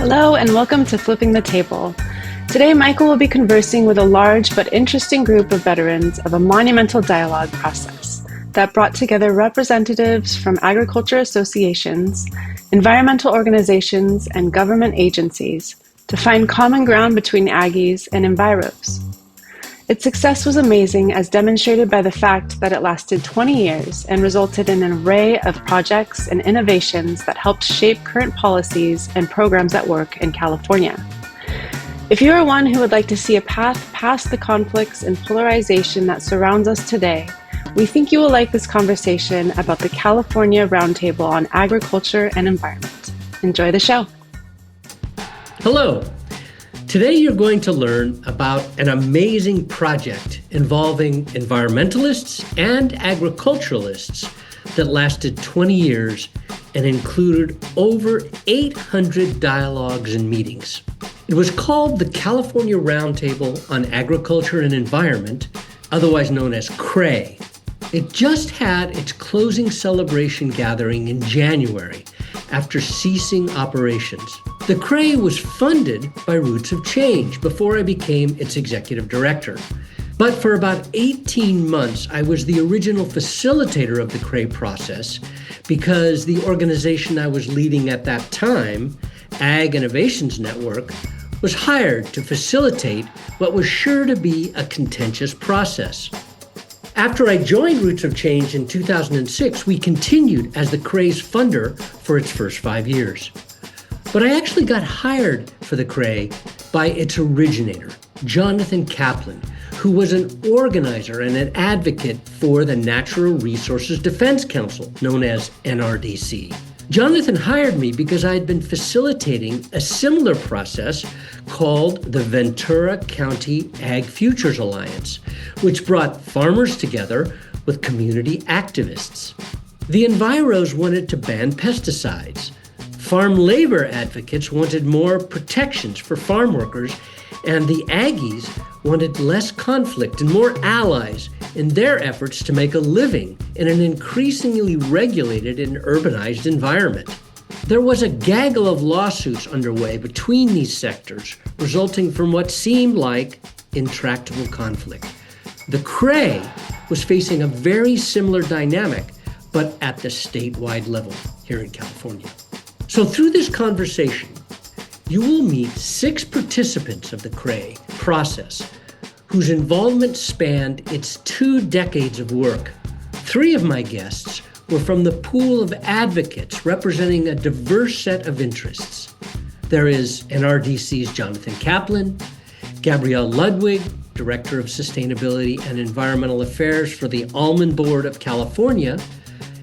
Hello and welcome to Flipping the Table. Today, Michael will be conversing with a large but interesting group of veterans of a monumental dialogue process that brought together representatives from agriculture associations, environmental organizations, and government agencies to find common ground between aggies and enviros. Its success was amazing, as demonstrated by the fact that it lasted 20 years and resulted in an array of projects and innovations that helped shape current policies and programs at work in California. If you are one who would like to see a path past the conflicts and polarization that surrounds us today, we think you will like this conversation about the California Roundtable on Agriculture and Environment. Enjoy the show. Hello. Today you're going to learn about an amazing project involving environmentalists and agriculturalists that lasted 20 years and included over 800 dialogues and meetings. It was called the California Roundtable on Agriculture and Environment, otherwise known as CRAE. It just had its closing celebration gathering in January after ceasing operations. The CRAE was funded by Roots of Change before I became its executive director. But for about 18 months, I was the original facilitator of the CRAE process because the organization I was leading at that time, Ag Innovations Network, was hired to facilitate what was sure to be a contentious process. After I joined Roots of Change in 2006, we continued as the CRAE's funder for its first 5 years. But I actually got hired for the CRAE by its originator, Jonathan Kaplan, who was an organizer and an advocate for the Natural Resources Defense Council, known as NRDC. Jonathan hired me because I had been facilitating a similar process called the Ventura County Ag Futures Alliance, which brought farmers together with community activists. The enviros wanted to ban pesticides. Farm labor advocates wanted more protections for farm workers, and the aggies wanted less conflict and more allies in their efforts to make a living in an increasingly regulated and urbanized environment. There was a gaggle of lawsuits underway between these sectors, resulting from what seemed like intractable conflict. The CRAE was facing a very similar dynamic, but at the statewide level here in California. So through this conversation, you will meet 6 participants of the CRAE process whose involvement spanned its 2 decades of work. 3 of my guests were from the pool of advocates representing a diverse set of interests. There is NRDC's Jonathan Kaplan, Gabrielle Ludwig, Director of Sustainability and Environmental Affairs for the Almond Board of California,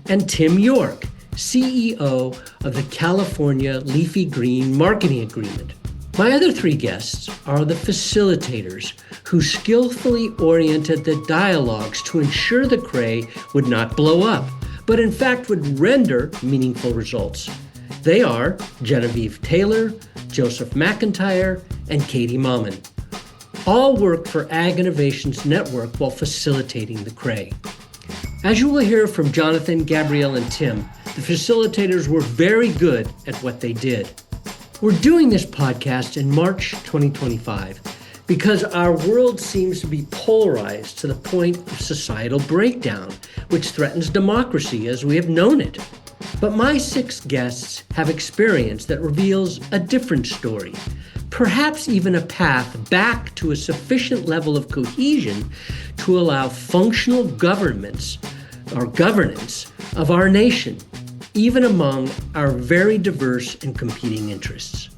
and Tim York, CEO of the California Leafy Green Marketing Agreement. My other 3 guests are the facilitators who skillfully oriented the dialogues to ensure the CRAE would not blow up, but in fact would render meaningful results. They are Genevieve Taylor, Joseph McIntyre, and Katie Mauman. All work for Ag Innovations Network while facilitating the CRAE. As you will hear from Jonathan, Gabrielle, and Tim, the facilitators were very good at what they did. We're doing this podcast in March 2025 because our world seems to be polarized to the point of societal breakdown, which threatens democracy as we have known it. But my 6 guests have experience that reveals a different story, perhaps even a path back to a sufficient level of cohesion to allow functional governments or governance of our nation, even among our very diverse and competing interests.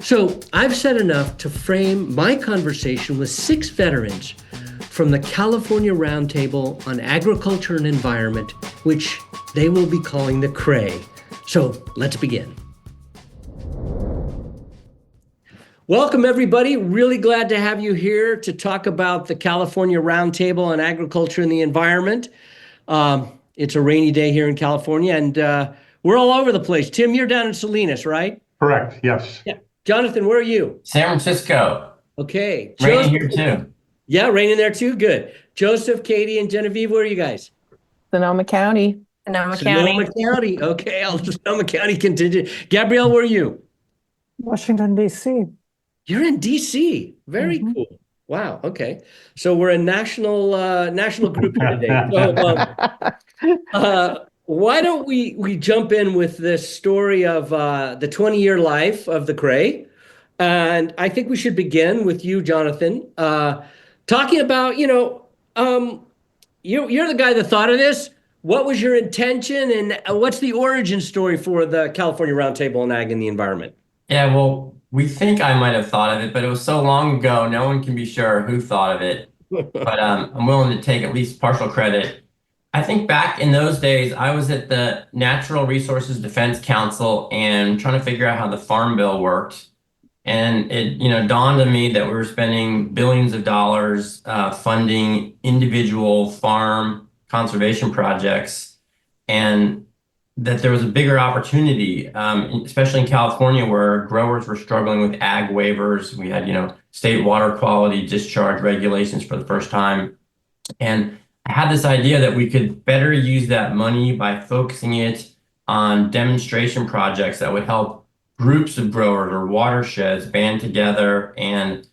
So I've said enough to frame my conversation with 6 veterans from the California Roundtable on Agriculture and Environment, which they will be calling the CRAE. So let's begin. Welcome, everybody. Really glad to have you here to talk about the California Roundtable on Agriculture and the Environment. It's a rainy day here in California, and we're all over the place. Tim, you're down in Salinas, right? Correct, yes. Yeah. Jonathan, where are you? San Francisco. Okay. Raining here too. Yeah, raining there too. Good. Joseph, Katie, and Genevieve, where are you guys? Sonoma County. Sonoma County. Okay, I'll Sonoma County contingent. Gabrielle, where are you? Washington, D.C. You're in DC. Very Mhm. cool. Wow. Okay. So we're a national group here today. So why don't we jump in with this story of the 20-year life of the Cray? And I think we should begin with you, Jonathan, talking about, you're the guy that thought of this. What was your intention and what's the origin story for the California Roundtable on Ag and the Environment? Yeah, well, we think I might have thought of it, but it was so long ago, no one can be sure who thought of it. But I'm willing to take at least partial credit. I think back in those days, I was at the Natural Resources Defense Council and trying to figure out how the Farm Bill worked. And it, dawned on me that we were spending billions of dollars funding individual farm conservation projects, and that there was a bigger opportunity, especially in California, where growers were struggling with ag waivers. We had, state water quality discharge regulations for the first time. And I had this idea that we could better use that money by focusing it on demonstration projects that would help groups of growers or watersheds band together and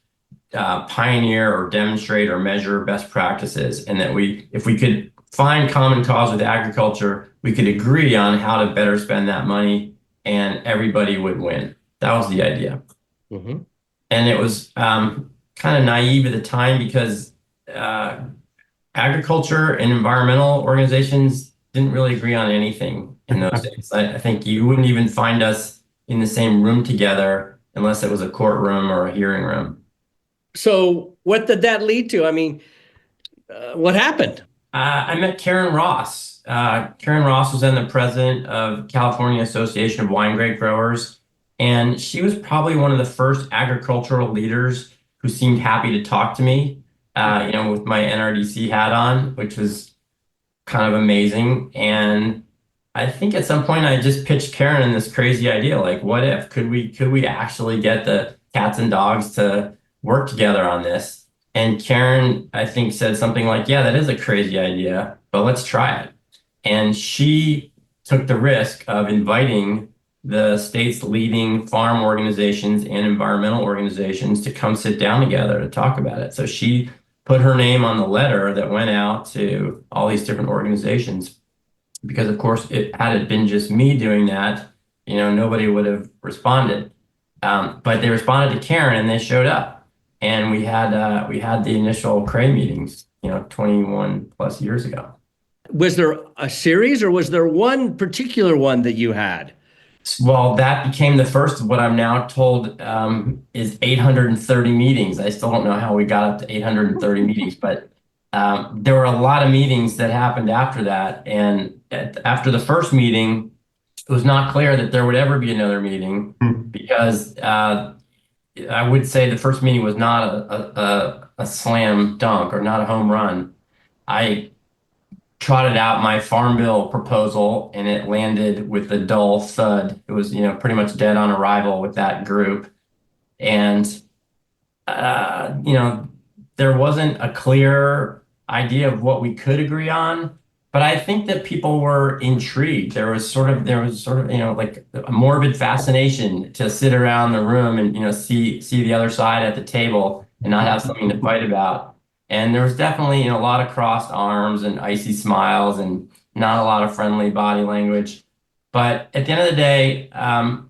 pioneer or demonstrate or measure best practices. And that if we could find common cause with agriculture, we could agree on how to better spend that money and everybody would win. That was the idea. Mm-hmm. And it was kind of naive at the time because agriculture and environmental organizations didn't really agree on anything in those days. I think you wouldn't even find us in the same room together unless it was a courtroom or a hearing room. So what did that lead to? I mean, what happened? I met Karen Ross. Karen Ross was then the president of California Association of Wine Grape Growers, and she was probably one of the first agricultural leaders who seemed happy to talk to me, with my NRDC hat on, which was kind of amazing. And I think at some point I just pitched Karen this crazy idea, like, what if could we actually get the cats and dogs to work together on this? And Karen, I think, said something like, yeah, that is a crazy idea, but let's try it. And she took the risk of inviting the state's leading farm organizations and environmental organizations to come sit down together to talk about it. So she put her name on the letter that went out to all these different organizations, because of course, had it been just me doing that, nobody would have responded. But they responded to Karen and they showed up, and we had the initial Cray meetings, 21 plus years ago. Was there a series or was there one particular one that you had? Well, that became the first of what I'm now told is 830 meetings. I still don't know how we got up to 830 meetings, but there were a lot of meetings that happened after that. And after the first meeting, it was not clear that there would ever be another meeting because I would say the first meeting was not a slam dunk or not a home run. I trotted out my Farm Bill proposal and it landed with a dull thud. It was, pretty much dead on arrival with that group. And, there wasn't a clear idea of what we could agree on, but I think that people were intrigued. There was sort of, like a morbid fascination to sit around the room and, see the other side at the table and not have something to fight about. And there was definitely, a lot of crossed arms and icy smiles and not a lot of friendly body language. But at the end of the day,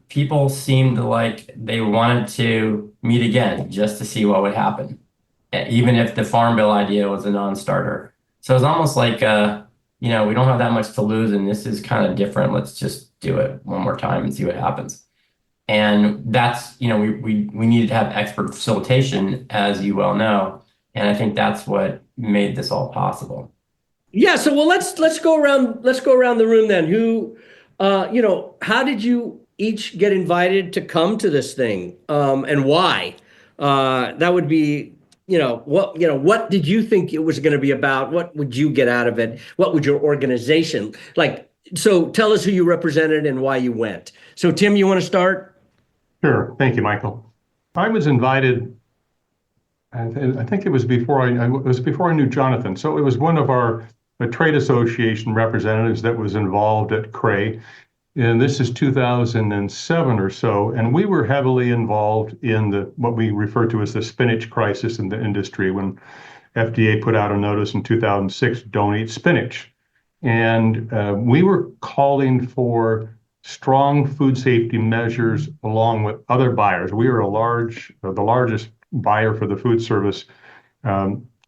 people seemed like they wanted to meet again just to see what would happen, even if the Farm Bill idea was a non-starter. So it's almost like, we don't have that much to lose and this is kind of different. Let's just do it one more time and see what happens. And that's, we needed to have expert facilitation, as you well know. And I think that's what made this all possible. Yeah. So, well, let's go around. Let's go around the room then. Who, how did you each get invited to come to this thing, and why? That would be, what did you think it was going to be about? What would you get out of it? What would your organization like? So, tell us who you represented and why you went. So, Tim, you want to start? Sure. Thank you, Michael. I was invited. I think it was before I knew Jonathan. So it was one of a trade association representatives that was involved at Cray. and this is 2007 or so, and we were heavily involved in what we refer to as the spinach crisis in the industry when FDA put out a notice in 2006, don't eat spinach. And we were calling for strong food safety measures along with other buyers. We were the largest buyer for the food service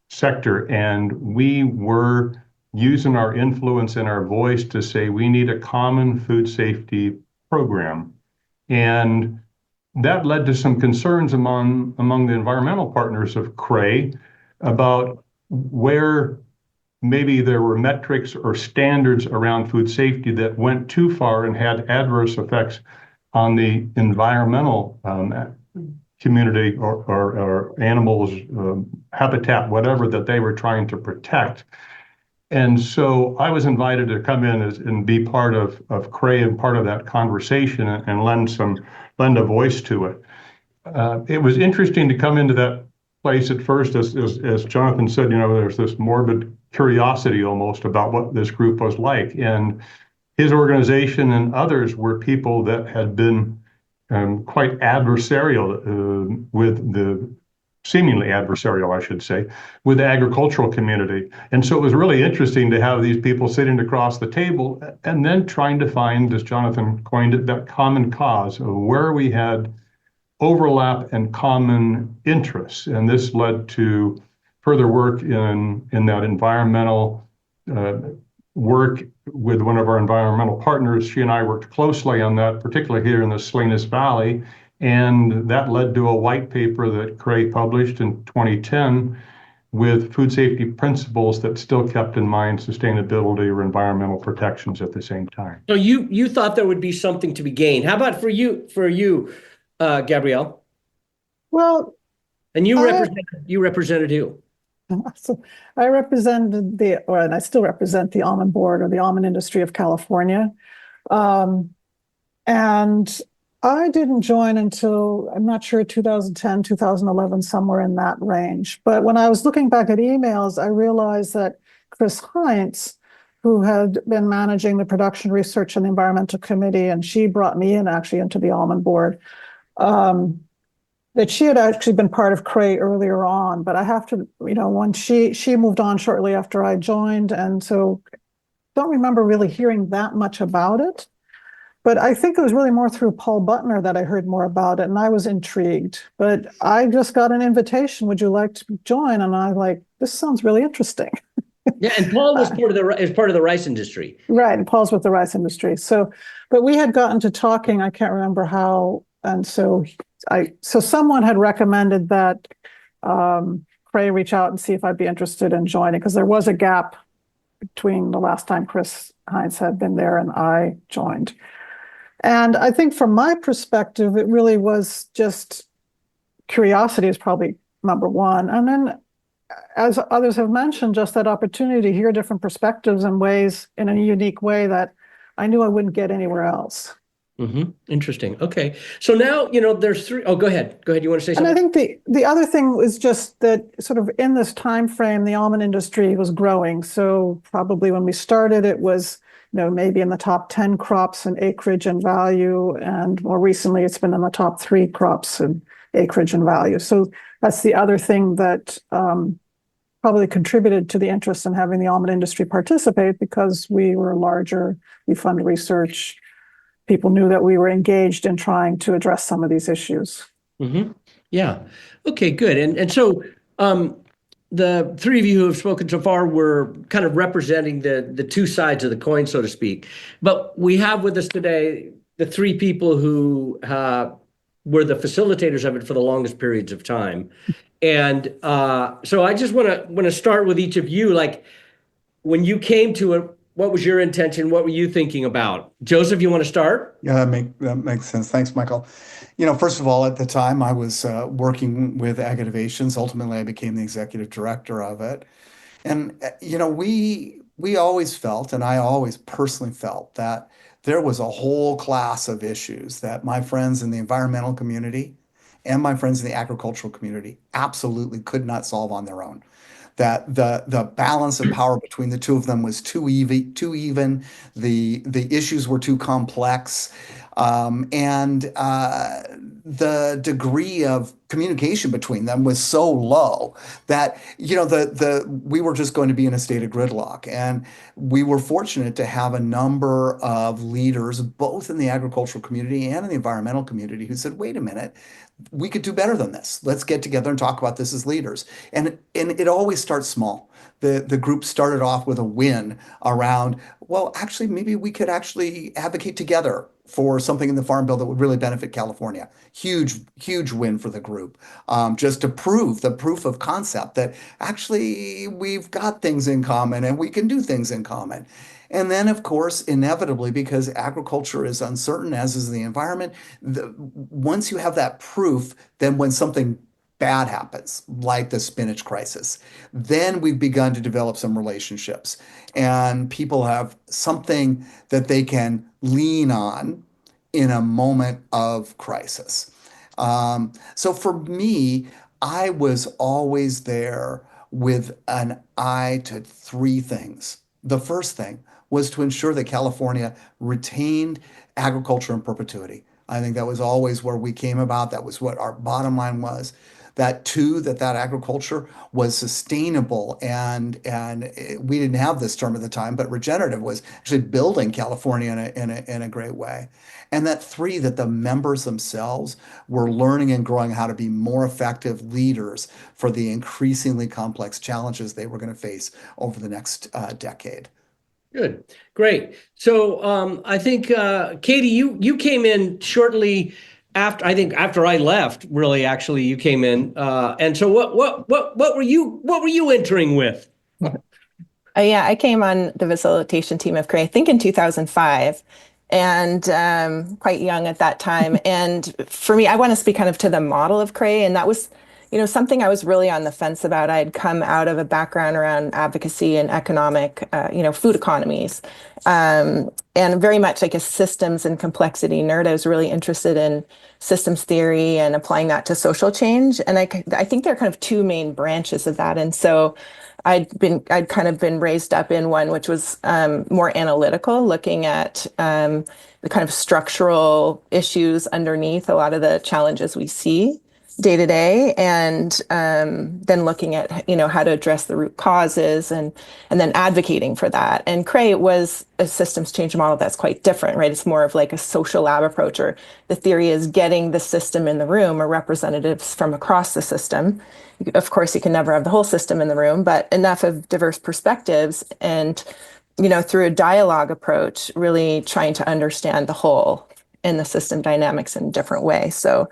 sector, and we were using our influence and our voice to say we need a common food safety program. And that led to some concerns among the environmental partners of CRAE about where maybe there were metrics or standards around food safety that went too far and had adverse effects on the environmental community or animals, habitat, whatever that they were trying to protect. And so I was invited to come in and be part of CRAE and part of that conversation and lend a voice to it. It was interesting to come into that place at first, as Jonathan said, there's this morbid curiosity almost about what this group was like. And his organization and others were people that had been quite adversarial seemingly adversarial, I should say, with the agricultural community. And so it was really interesting to have these people sitting across the table and then trying to find, as Jonathan coined it, that common cause of where we had overlap and common interests. And this led to further work in that environmental work with one of our environmental partners. She and I worked closely on that, particularly here in the Salinas Valley. And that led to a white paper that CRAE published in 2010 with food safety principles that still kept in mind sustainability or environmental protections at the same time. So you thought there would be something to be gained. How about for you, Gabrielle? Well, And you represented who? so I represented and I still represent the almond board or the almond industry of California. And I didn't join until, I'm not sure, 2010, 2011, somewhere in that range. But when I was looking back at emails, I realized that Chris Heinz, who had been managing the production research and the environmental committee, and she brought me in actually into the almond board, that she had actually been part of CRAE earlier on. But I have to, when she moved on shortly after I joined, and so don't remember really hearing that much about it. But I think it was really more through Paul Butner that I heard more about it, and I was intrigued. But I just got an invitation, would you like to join? And I this sounds really interesting. Yeah, and Paul was part of the rice industry. Right, and Paul's with the rice industry. So, but we had gotten to talking, I can't remember how, and so someone had recommended that CRAE reach out and see if I'd be interested in joining, because there was a gap between the last time Chris Heinz had been there and I joined. And I think from my perspective, it really was just curiosity is probably number one. And then, as others have mentioned, just that opportunity to hear different perspectives and ways in a unique way that I knew I wouldn't get anywhere else. Mm-hmm. Interesting. Okay. So now, there's three. Oh, go ahead. Go ahead. You want to say something? And I think the other thing was just that sort of in this time frame, the almond industry was growing. So probably when we started, it was maybe in the top 10 crops in acreage and value. And more recently, it's been in the top 3 crops in acreage and value. So that's the other thing that probably contributed to the interest in having the almond industry participate, because we were larger, we fund research. People knew that we were engaged in trying to address some of these issues. Mm-hmm. Yeah. Okay, good. And so the three of you who have spoken so far were kind of representing the two sides of the coin, so to speak. But we have with us today the three people who were the facilitators of it for the longest periods of time. And so I just want to start with each of you. Like, when you came to it, what was your intention? What were you thinking about? Joseph, you want to start? Yeah, that makes sense. Thanks, Michael. First of all, at the time I was working with Ag Innovations. Ultimately, I became the executive director of it. And, we always felt, and I always personally felt, that there was a whole class of issues that my friends in the environmental community and my friends in the agricultural community absolutely could not solve on their own. that the balance of power between the two of them was too even. The issues were too complex, and the degree of communication between them was so low that we were just going to be in a state of gridlock. And we were fortunate to have a number of leaders, both in the agricultural community and in the environmental community, who said, "Wait a minute, we could do better than this. Let's get together and talk about this as leaders." And it always starts small. The group started off with a win around, well, actually, maybe we could actually advocate together for something in the Farm Bill that would really benefit California. Huge win for the group. Just to prove the proof of concept that actually we've got things in common and we can do things in common. And then, of course, inevitably, because agriculture is uncertain, as is the environment, once you have that proof, then when something bad happens, like the spinach crisis, then we've begun to develop some relationships, and people have something that they can lean on in a moment of crisis. So for me, I was always there with an eye to three things. The first thing was to ensure that California retained agriculture in perpetuity. I think that was always where we came about. That was what our bottom line was. That two, that agriculture was sustainable, and we didn't have this term at the time, but regenerative was actually building California in a great way. And that three, that the members themselves were learning and growing how to be more effective leaders for the increasingly complex challenges they were going to face over the next decade. Good, great. So I think Katie, you came in shortly after. I think after I left, really, actually, you came in. And so what were you entering with? Yeah, I came on the facilitation team of CRE, I think in 2005, and quite young at that time. And for me, I want to speak kind of to the model of CRE, and that was, something I was really on the fence about. I had come out of a background around advocacy and economic, food economies, and very much like a systems and complexity nerd. I was really interested in systems theory and applying that to social change. And I think there are kind of two main branches of that. And so I'd kind of been raised up in one, which was more analytical, looking at the kind of structural issues underneath a lot of the challenges we see day to day, and then looking at how to address the root causes, and then advocating for that. And CRE was a systems change model that's quite different, right? It's more of like a social lab approach, or the theory is getting the system in the room, or representatives from across the system. Of course, you can never have the whole system in the room, but enough of diverse perspectives, and through a dialogue approach, really trying to understand the whole and the system dynamics in a different way. So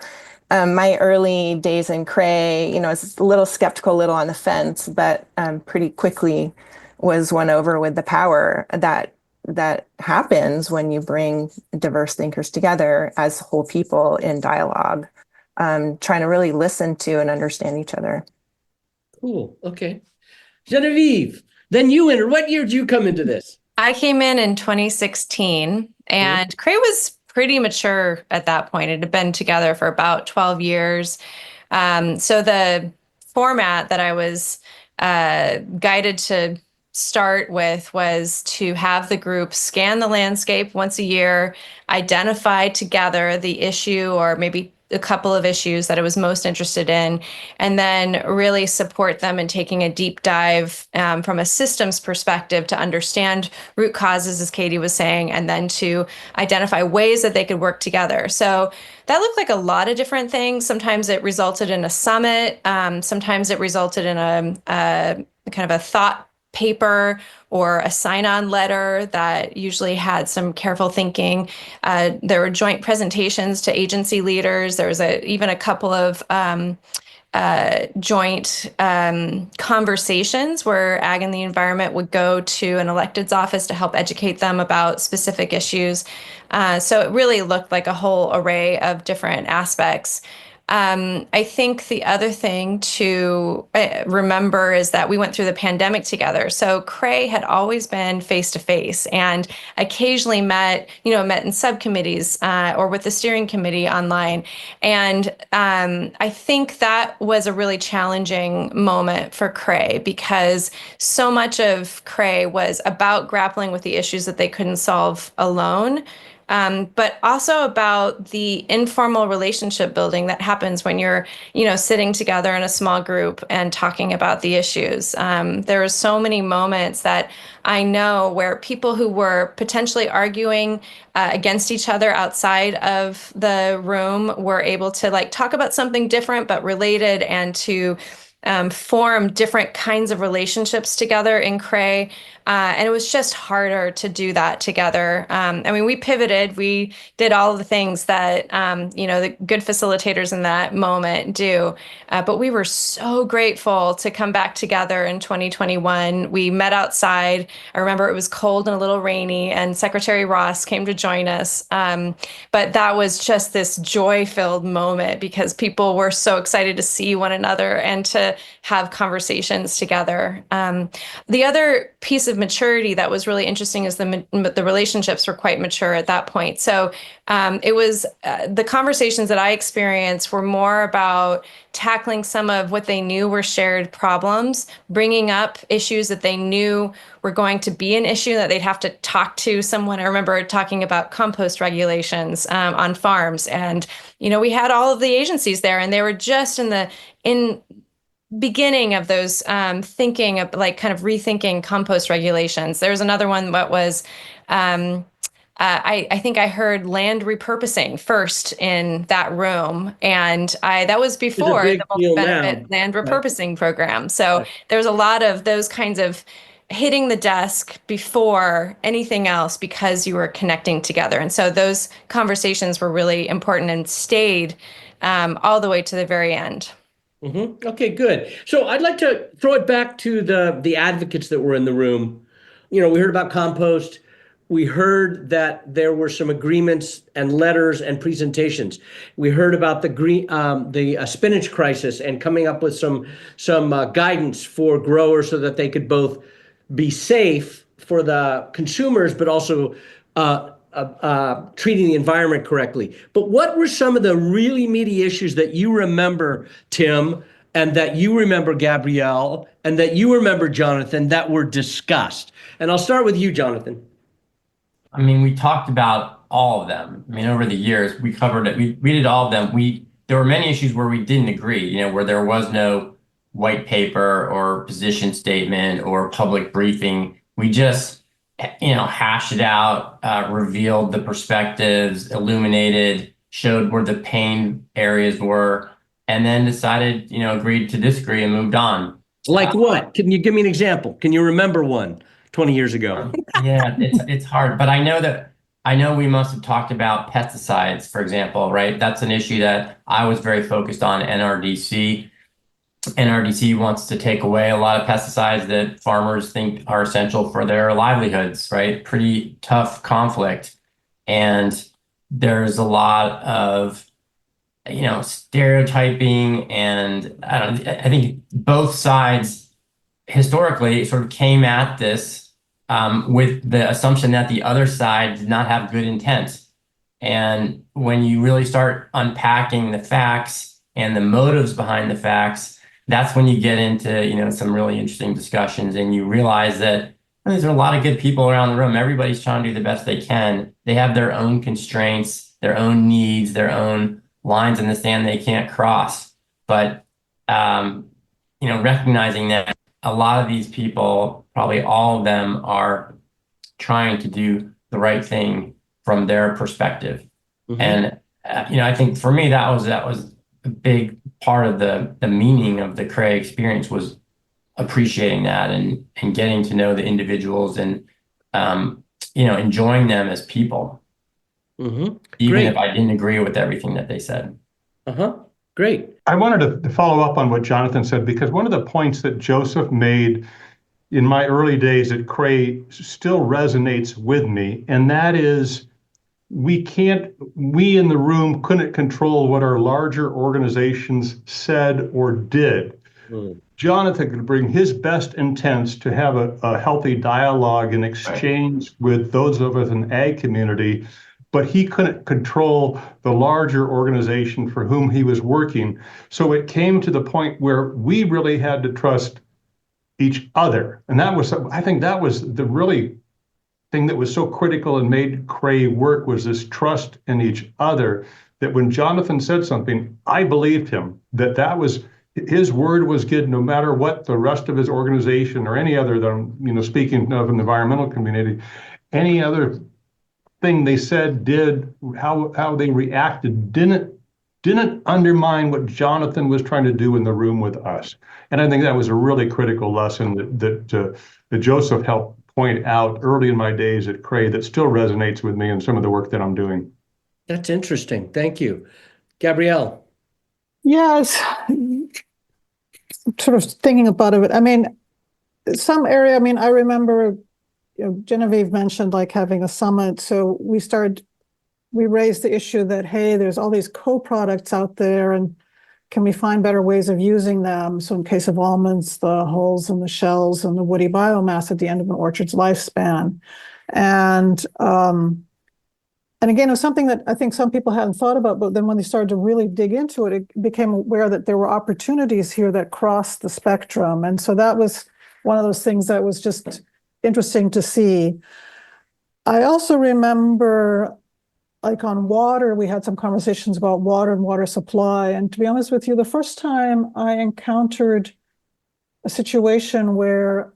my early days in CRE, I was a little skeptical, a little on the fence, but pretty quickly was won over with the power that happens when you bring diverse thinkers together as whole people in dialogue, trying to really listen to and understand each other. Cool. Okay. Genevieve, then you entered. What year did you come into this? I came in 2016, and CRE was pretty mature at that point. It had been together for about 12 years. So the format that I was guided to start with was to have the group scan the landscape once a year, identify together the issue or maybe a couple of issues that I was most interested in, and then really support them in taking a deep dive from a systems perspective to understand root causes, as Katie was saying, and then to identify ways that they could work together. So that looked like a lot of different things. Sometimes it resulted in a summit. Sometimes it resulted in a kind of a thought paper or a sign-on letter that usually had some careful thinking. There were joint presentations to agency leaders. There was even a couple of joint conversations where Ag and the Environment would go to an elected's office to help educate them about specific issues. So it really looked like a whole array of different aspects. I think the other thing to remember is that we went through the pandemic together. So Cray had always been face to face, and occasionally met in subcommittees or with the steering committee online. And I think that was a really challenging moment for Cray because so much of Cray was about grappling with the issues that they couldn't solve alone. But also about the informal relationship building that happens when you're, sitting together in a small group and talking about the issues. There are so many moments that I know where people who were potentially arguing against each other outside of the room were able to talk about something different but related, and to form different kinds of relationships together in Cray. And it was just harder to do that together. We pivoted, we did all of the things that, the good facilitators in that moment do. But we were so grateful to come back together in 2021. We met outside. I remember it was cold and a little rainy, and Secretary Ross came to join us. But that was just this joy-filled moment because people were so excited to see one another and to have conversations together. The other piece of maturity that was really interesting is the relationships were quite mature at that point. So it was the conversations that I experienced were more about tackling some of what they knew were shared problems, bringing up issues that they knew were going to be an issue that they'd have to talk to someone. I remember talking about compost regulations on farms, and we had all of the agencies there, and they were just in beginning of those thinking of kind of rethinking compost regulations. There's another one that was I think I heard land repurposing first in that room, and that was before the multi-benefit land repurposing program. So there was a lot of those kinds of hitting the desk before anything else because you were connecting together. And so those conversations were really important and stayed all the way to the very end. Mm-hmm. Okay, good. So I'd like to throw it back to the advocates that were in the room. We heard about compost. We heard that there were some agreements and letters and presentations. We heard about the spinach crisis and coming up with some guidance for growers so that they could both be safe for the consumers, but also treating the environment correctly. But what were some of the really meaty issues that you remember, Tim, and that you remember, Gabrielle, and that you remember, Jonathan, that were discussed? And I'll start with you, Jonathan. We talked about all of them. Over the years, we covered it. We did all of them. There were many issues where we didn't agree, where there was no white paper or position statement or public briefing. We just hashed it out, revealed the perspectives, illuminated, showed where the pain areas were, and then decided, agreed to disagree and moved on. Like what? Can you give me an example? Can you remember one 20 years ago? Yeah, it's hard, but I know we must have talked about pesticides, for example, right? That's an issue that I was very focused on. NRDC wants to take away a lot of pesticides that farmers think are essential for their livelihoods, right? Pretty tough conflict. And there's a lot of, stereotyping, and I think both sides historically sort of came at this with the assumption that the other side did not have good intent. And when you really start unpacking the facts and the motives behind the facts, that's when you get into, some really interesting discussions, and you realize that there's a lot of good people around the room. Everybody's trying to do the best they can. They have their own constraints, their own needs, their own lines in the sand they can't cross. But, recognizing that a lot of these people, probably all of them, are trying to do the right thing from their perspective. Mm-hmm. And, I think for me, that was a big part of the meaning of the Cray experience, was appreciating that and getting to know the individuals and, enjoying them as people. Mm-hmm. Even if I didn't agree with everything that they said. Great. I wanted to follow up on what Jonathan said, because one of the points that Joseph made in my early days at Cray still resonates with me. And that is we in the room couldn't control what our larger organizations said or did. Jonathan could bring his best intents to have a healthy dialogue and exchange with those of us in the ag community, but he couldn't control the larger organization for whom he was working. So it came to the point where we really had to trust each other. And I think that was the really thing that was so critical and made Cray work, was this trust in each other, that when Jonathan said something, I believed him, that was his word was good, no matter what the rest of his organization or any other, speaking of an environmental community, any other thing they said, did, how they reacted, didn't undermine what Jonathan was trying to do in the room with us. And I think that was a really critical lesson that Joseph helped point out early in my days at Cray that still resonates with me in some of the work that I'm doing. That's interesting. Thank you. Gabrielle. Yes, sort of thinking about it. I mean, some area, I mean, I remember, Genevieve mentioned like having a summit. So we raised the issue that, hey, there's all these co-products out there, and can we find better ways of using them? So in case of almonds, the hulls and the shells and the woody biomass at the end of an orchard's lifespan. And again, it was something that I think some people hadn't thought about, but then when they started to really dig into it, it became aware that there were opportunities here that crossed the spectrum. And so that was one of those things that was just interesting to see. I also remember, like on water, we had some conversations about water and water supply. And to be honest with you, the first time I encountered a situation where,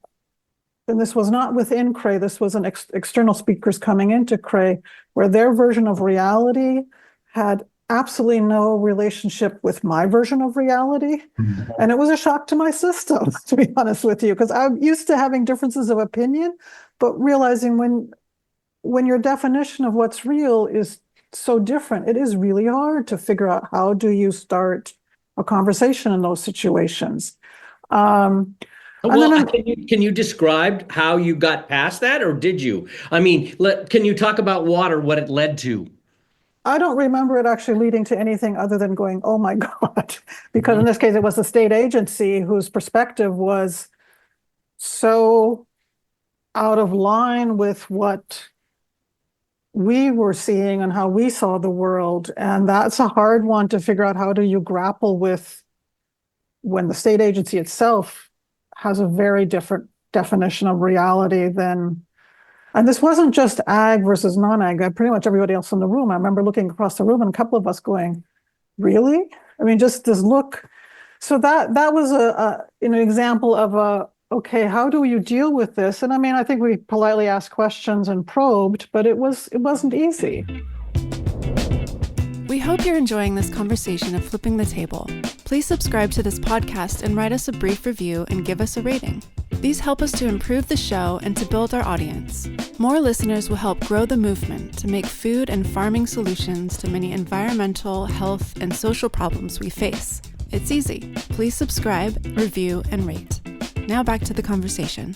and this was not within Cray, this was an external speakers coming into Cray, where their version of reality had absolutely no relationship with my version of reality. Mm-hmm. And it was a shock to my system, to be honest with you, because I'm used to having differences of opinion, but realizing when your definition of what's real is so different, it is really hard to figure out how do you start a conversation in those situations. Can you describe how you got past that, or did you? I mean, can you talk about water, what it led to? I don't remember it actually leading to anything other than going, oh my God, because in this case, it was the state agency whose perspective was so out of line with what we were seeing and how we saw the world. And that's a hard one to figure out. How do you grapple with when the state agency itself has a very different definition of reality than, and this wasn't just ag versus non-ag, pretty much everybody else in the room. I remember looking across the room and a couple of us going, really? I mean, just this look. So that was an example of okay, how do you deal with this? And I mean, I think we politely asked questions and probed, but it wasn't easy. We hope you're enjoying this conversation of Flipping the Table. Please subscribe to this podcast and write us a brief review and give us a rating. These help us to improve the show and to build our audience. More listeners will help grow the movement to make food and farming solutions to many environmental, health, and social problems we face. It's easy. Please subscribe, review, and rate. Now back to the conversation.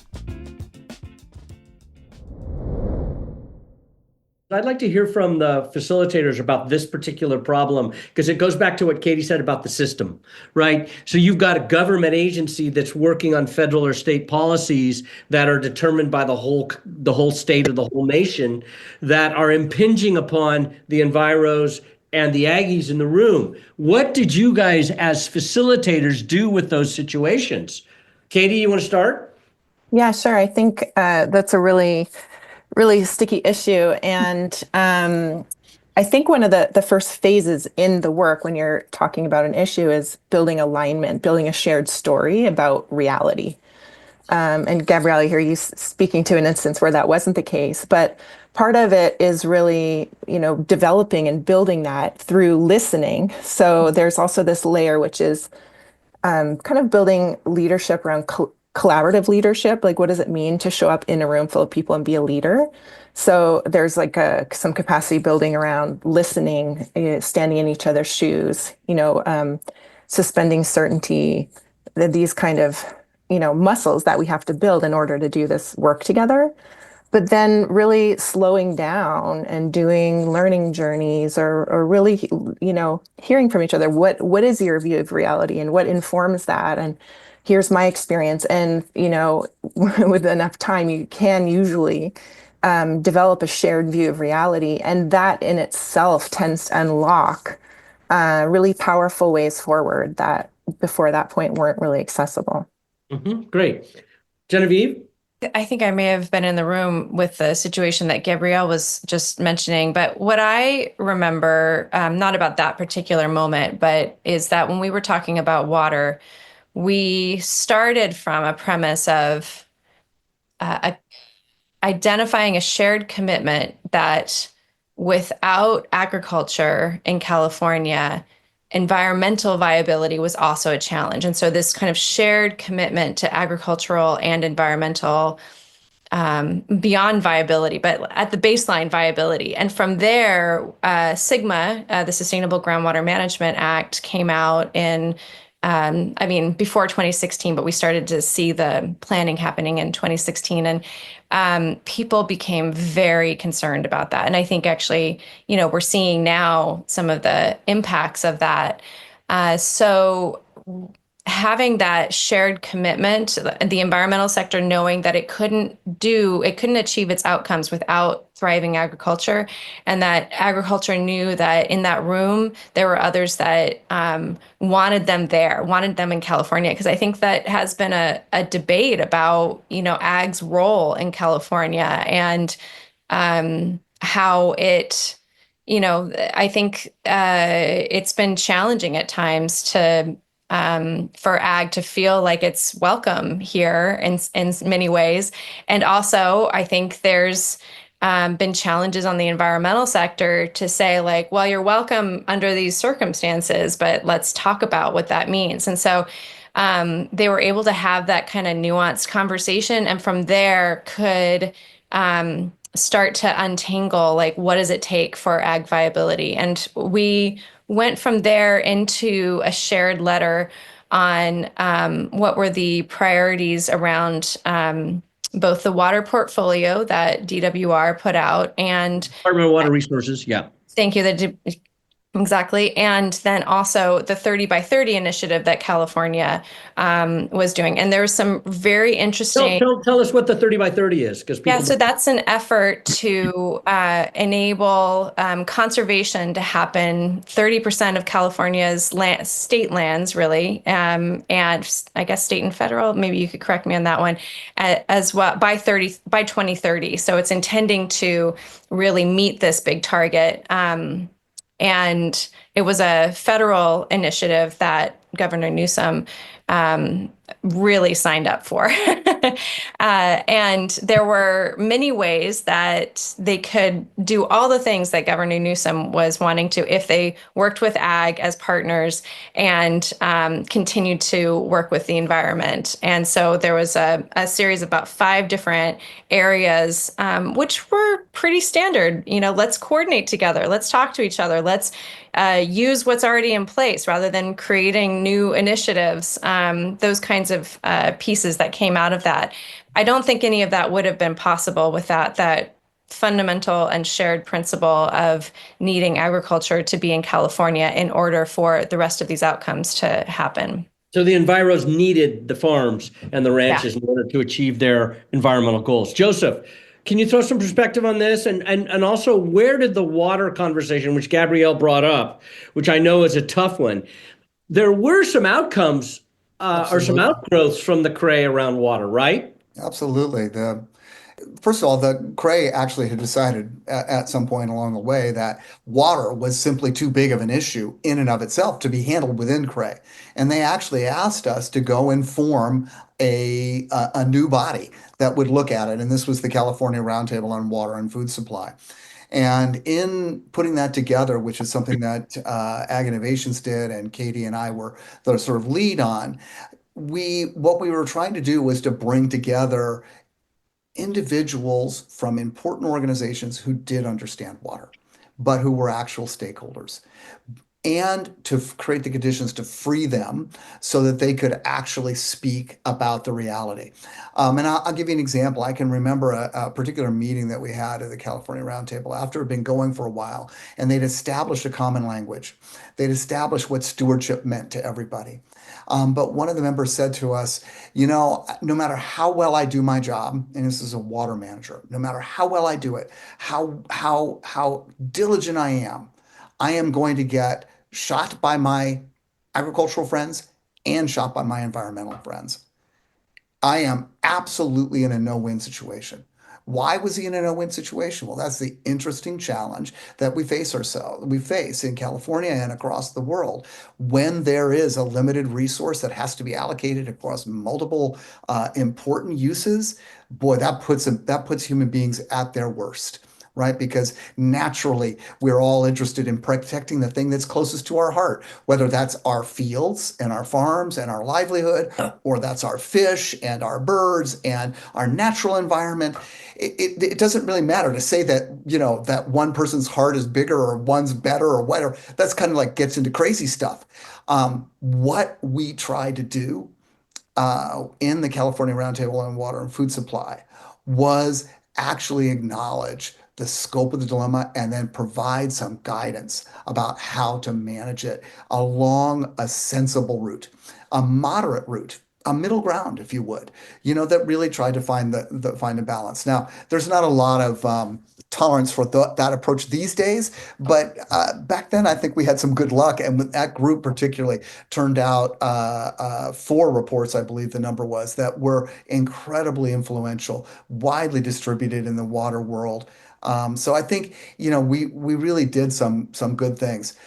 I'd like to hear from the facilitators about this particular problem, because it goes back to what Katie said about the system, right? So you've got a government agency that's working on federal or state policies that are determined by the whole state or the whole nation that are impinging upon the enviros and the aggies in the room. What did you guys as facilitators do with those situations? Katie, you want to start? Yeah, sure. I think that's a really sticky issue. And I think one of the first phases in the work when you're talking about an issue is building alignment, building a shared story about reality. And Gabrielle, I hear you speaking to an instance where that wasn't the case, but part of it is really, developing and building that through listening. So there's also this layer, which is kind of building leadership around collaborative leadership. Like, what does it mean to show up in a room full of people and be a leader? So there's like some capacity building around listening, standing in each other's shoes, suspending certainty, these kind of, muscles that we have to build in order to do this work together. but then really slowing down and doing learning journeys or really, hearing from each other. What is your view of reality and what informs that? And here's my experience. And, with enough time, you can usually develop a shared view of reality. And that in itself tends to unlock really powerful ways forward that before that point weren't really accessible. Great. Genevieve? I think I may have been in the room with the situation that Gabrielle was just mentioning, but what I remember, not about that particular moment, but is that when we were talking about water, we started from a premise of identifying a shared commitment that without agriculture in California, environmental viability was also a challenge. And so this kind of shared commitment to agricultural and environmental beyond viability, but at the baseline viability. And from there, SGMA, the Sustainable Groundwater Management Act, came out in, before 2016, but we started to see the planning happening in 2016. And people became very concerned about that. And I think actually, we're seeing now some of the impacts of that. So having that shared commitment, the environmental sector knowing that it couldn't achieve its outcomes without thriving agriculture, and that agriculture knew that in that room there were others that wanted them in California. Because I think that has been a debate about ag's role in California and how it. I think it's been challenging at times to for ag to feel like it's welcome here in many ways. And also, I think there's been challenges on the environmental sector to say, like, well, you're welcome under these circumstances, but let's talk about what that means. And so they were able to have that kind of nuanced conversation, and from there could start to untangle, like, what does it take for ag viability? And we went from there into a shared letter on what were the priorities around both the water portfolio that DWR put out and Department of Water Resources, yeah. Thank you. Exactly. And then also the 30 by 30 initiative that California was doing. And there was some very interesting. Tell us what the 30 by 30 is, because people. Yeah, so that's an effort to enable conservation to happen 30% of California's state lands, really, and I guess state and federal. Maybe you could correct me on that one, as well by 2030. So it's intending to really meet this big target. And it was a federal initiative that Governor Newsom really signed up for. And there were many ways that they could do all the things that Governor Newsom was wanting to if they worked with ag as partners and continued to work with the environment. And so there was a series of about 5 different areas, which were pretty standard. Let's coordinate together. Let's talk to each other. Let's use what's already in place rather than creating new initiatives, those kinds of pieces that came out of that. I don't think any of that would have been possible without that fundamental and shared principle of needing agriculture to be in California in order for the rest of these outcomes to happen. So the enviros needed the farms and the ranches in order to achieve their environmental goals. Joseph, can you throw some perspective on this? And also, where did the water conversation, which Gabrielle brought up, which I know is a tough one, there were some outcomes or some outgrowths from the CRAE around water, right? Absolutely. First of all, the CRAE actually had decided at some point along the way that water was simply too big of an issue in and of itself to be handled within CRAE. And they actually asked us to go and form a new body that would look at it. And this was the California Roundtable on Water and Food Supply. And in putting that together, which is something that Ag Innovations did and Katie and I were the sort of lead on, what we were trying to do was to bring together individuals from important organizations who did understand water, but who were actual stakeholders. and to create the conditions to free them so that they could actually speak about the reality. And I'll give you an example. I can remember a particular meeting that we had at the California Roundtable after it had been going for a while, and they'd established a common language. They'd established what stewardship meant to everybody. But one of the members said to us, no matter how well I do my job, and this is a water manager, no matter how well I do it, how diligent I am going to get shot by my agricultural friends and shot by my environmental friends. I am absolutely in a no-win situation. Why was he in a no-win situation? Well, that's the interesting challenge that we face in California and across the world when there is a limited resource that has to be allocated across multiple important uses. Boy, that puts human beings at their worst. Right? Because naturally, we're all interested in protecting the thing that's closest to our heart, whether that's our fields and our farms and our livelihood, or that's our fish and our birds and our natural environment. It doesn't really matter to say that, that one person's heart is bigger or one's better or whatever. That's kind of like gets into crazy stuff. What we try to do in the California Roundtable on Water and Food Supply was actually acknowledge the scope of the dilemma and then provide some guidance about how to manage it along a sensible route, a moderate route, a middle ground, if you would, that really tried to find find a balance. Now, there's not a lot of tolerance for that approach these days, but back then I think we had some good luck, and that group particularly turned out 4 reports, I believe the number was, that were incredibly influential, widely distributed in the water world. So I think we really did some good things.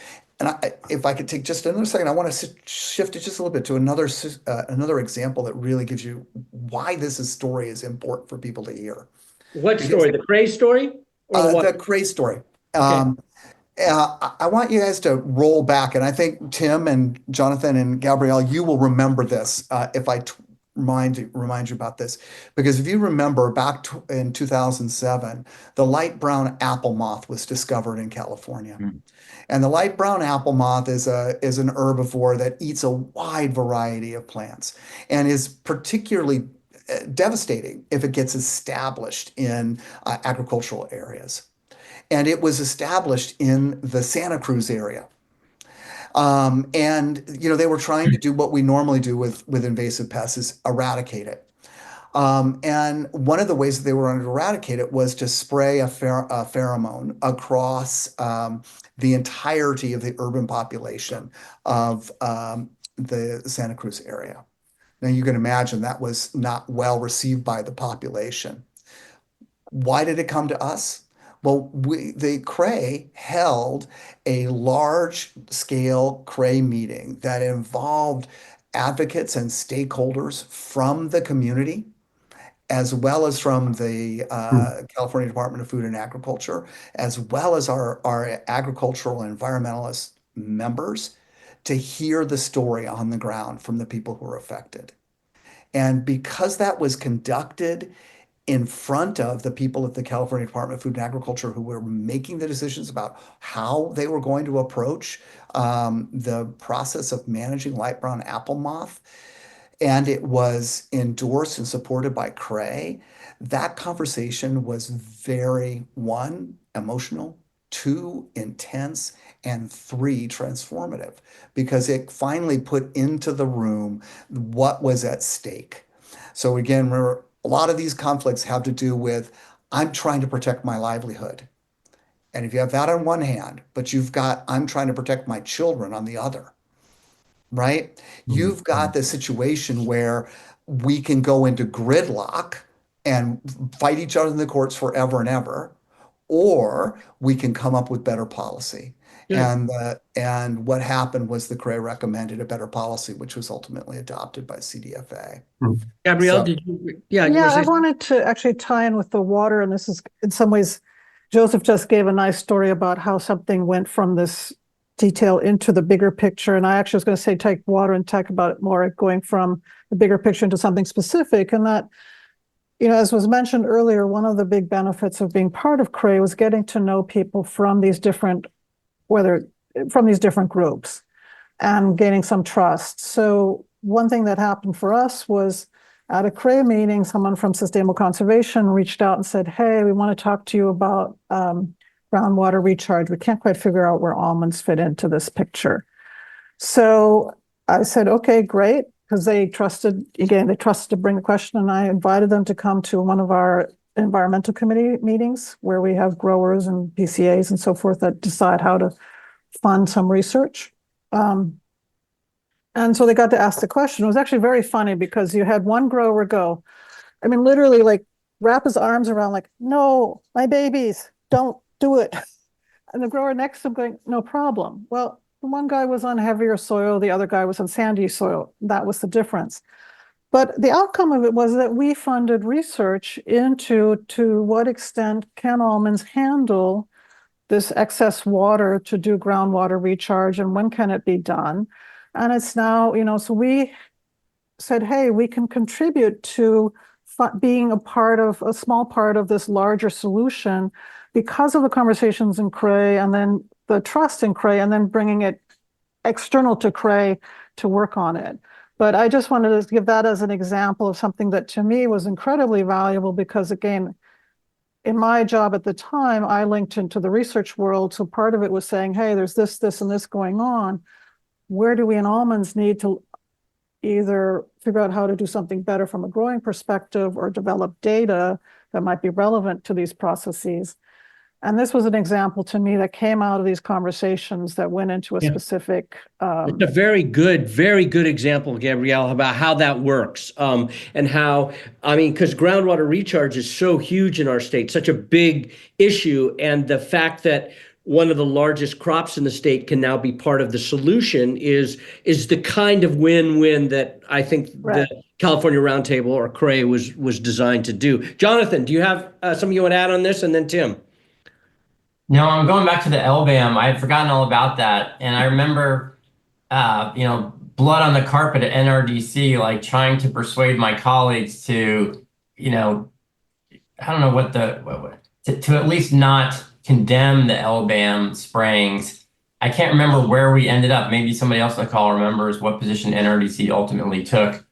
And if I could take just another second, I want to shift it just a little bit to another example that really gives you why this story is important for people to hear. What story? The Cray story? Or the Cray story. Okay. I want you guys to roll back, and I think Tim and Jonathan and Gabrielle, you will remember this if I remind you about this, because if you remember back in 2007, the light brown apple moth was discovered in California. And the light brown apple moth is an herbivore that eats a wide variety of plants and is particularly devastating if it gets established in agricultural areas. And it was established in the Santa Cruz area. And they were trying to do what we normally do with invasive pests, is eradicate it. And one of the ways that they were going to eradicate it was to spray a pheromone across the entirety of the urban population of the Santa Cruz area. Now you can imagine that was not well received by the population. Why did it come to us? Well, the Cray held a large-scale Cray meeting that involved advocates and stakeholders from the community, as well as from the California Department of Food and Agriculture, as well as our agricultural and environmentalist members, to hear the story on the ground from the people who are affected. And because that was conducted in front of the people at the California Department of Food and Agriculture who were making the decisions about how they were going to approach the process of managing light brown apple moth, and it was endorsed and supported by Cray, that conversation was very, 1, emotional, 2, intense, and 3, transformative, because it finally put into the room what was at stake. So again, remember, a lot of these conflicts have to do with, I'm trying to protect my livelihood. And if you have that on one hand, but you've got, I'm trying to protect my children on the other, right? You've got the situation where we can go into gridlock and fight each other in the courts forever and ever, or we can come up with better policy. Yeah. And what happened was the Cray recommended a better policy, which was ultimately adopted by CDFA. Gabrielle, So, did you? Yeah, I wanted to actually tie in with the water, and this is in some ways, Joseph just gave a nice story about how something went from this detail into the bigger picture. And I actually was going to say take water and talk about it more, going from the bigger picture into something specific. And that, as was mentioned earlier, one of the big benefits of being part of Cray was getting to know people from these different, whether from these different groups and gaining some trust. So one thing that happened for us was at a CRAE meeting, someone from Sustainable Conservation reached out and said, hey, we want to talk to you about groundwater recharge. We can't quite figure out where almonds fit into this picture. So I said, okay, great, because they trusted to bring the question, and I invited them to come to one of our environmental committee meetings where we have growers and PCAs and so forth that decide how to fund some research. And so they got to ask the question. It was actually very funny because you had one grower go, I mean, literally like wrap his arms around like, no, my babies, don't do it. And the grower next to him going, no problem. Well, the one guy was on heavier soil, the other guy was on sandy soil. That was the difference. But the outcome of it was that we funded research into to what extent can almonds handle this excess water to do groundwater recharge, and when can it be done? And it's now, so we said, hey, we can contribute to being a small part of this larger solution because of the conversations in CRAE and then the trust in CRAE, and then bringing it external to CRAE to work on it. But I just wanted to give that as an example of something that to me was incredibly valuable because, again, in my job at the time, I linked into the research world. So part of it was saying, hey, there's this, and this going on. Where do we in almonds need to either figure out how to do something better from a growing perspective or develop data that might be relevant to these processes? And this was an example to me that came out of these conversations that went into a specific. It's a very good example, Gabrielle, about how that works. And how, because groundwater recharge is so huge in our state, such a big issue. And the fact that one of the largest crops in the state can now be part of the solution is the kind of win-win that I think the California Roundtable or CRAE was designed to do. Jonathan, do you have something you want to add on this? And then Tim. No, I'm going back to the LBAM. I had forgotten all about that. And I remember, blood on the carpet at NRDC, like trying to persuade my colleagues to, I don't know to at least not condemn the LBAM sprayings. I can't remember where we ended up. Maybe somebody else on the call remembers what position NRDC ultimately took.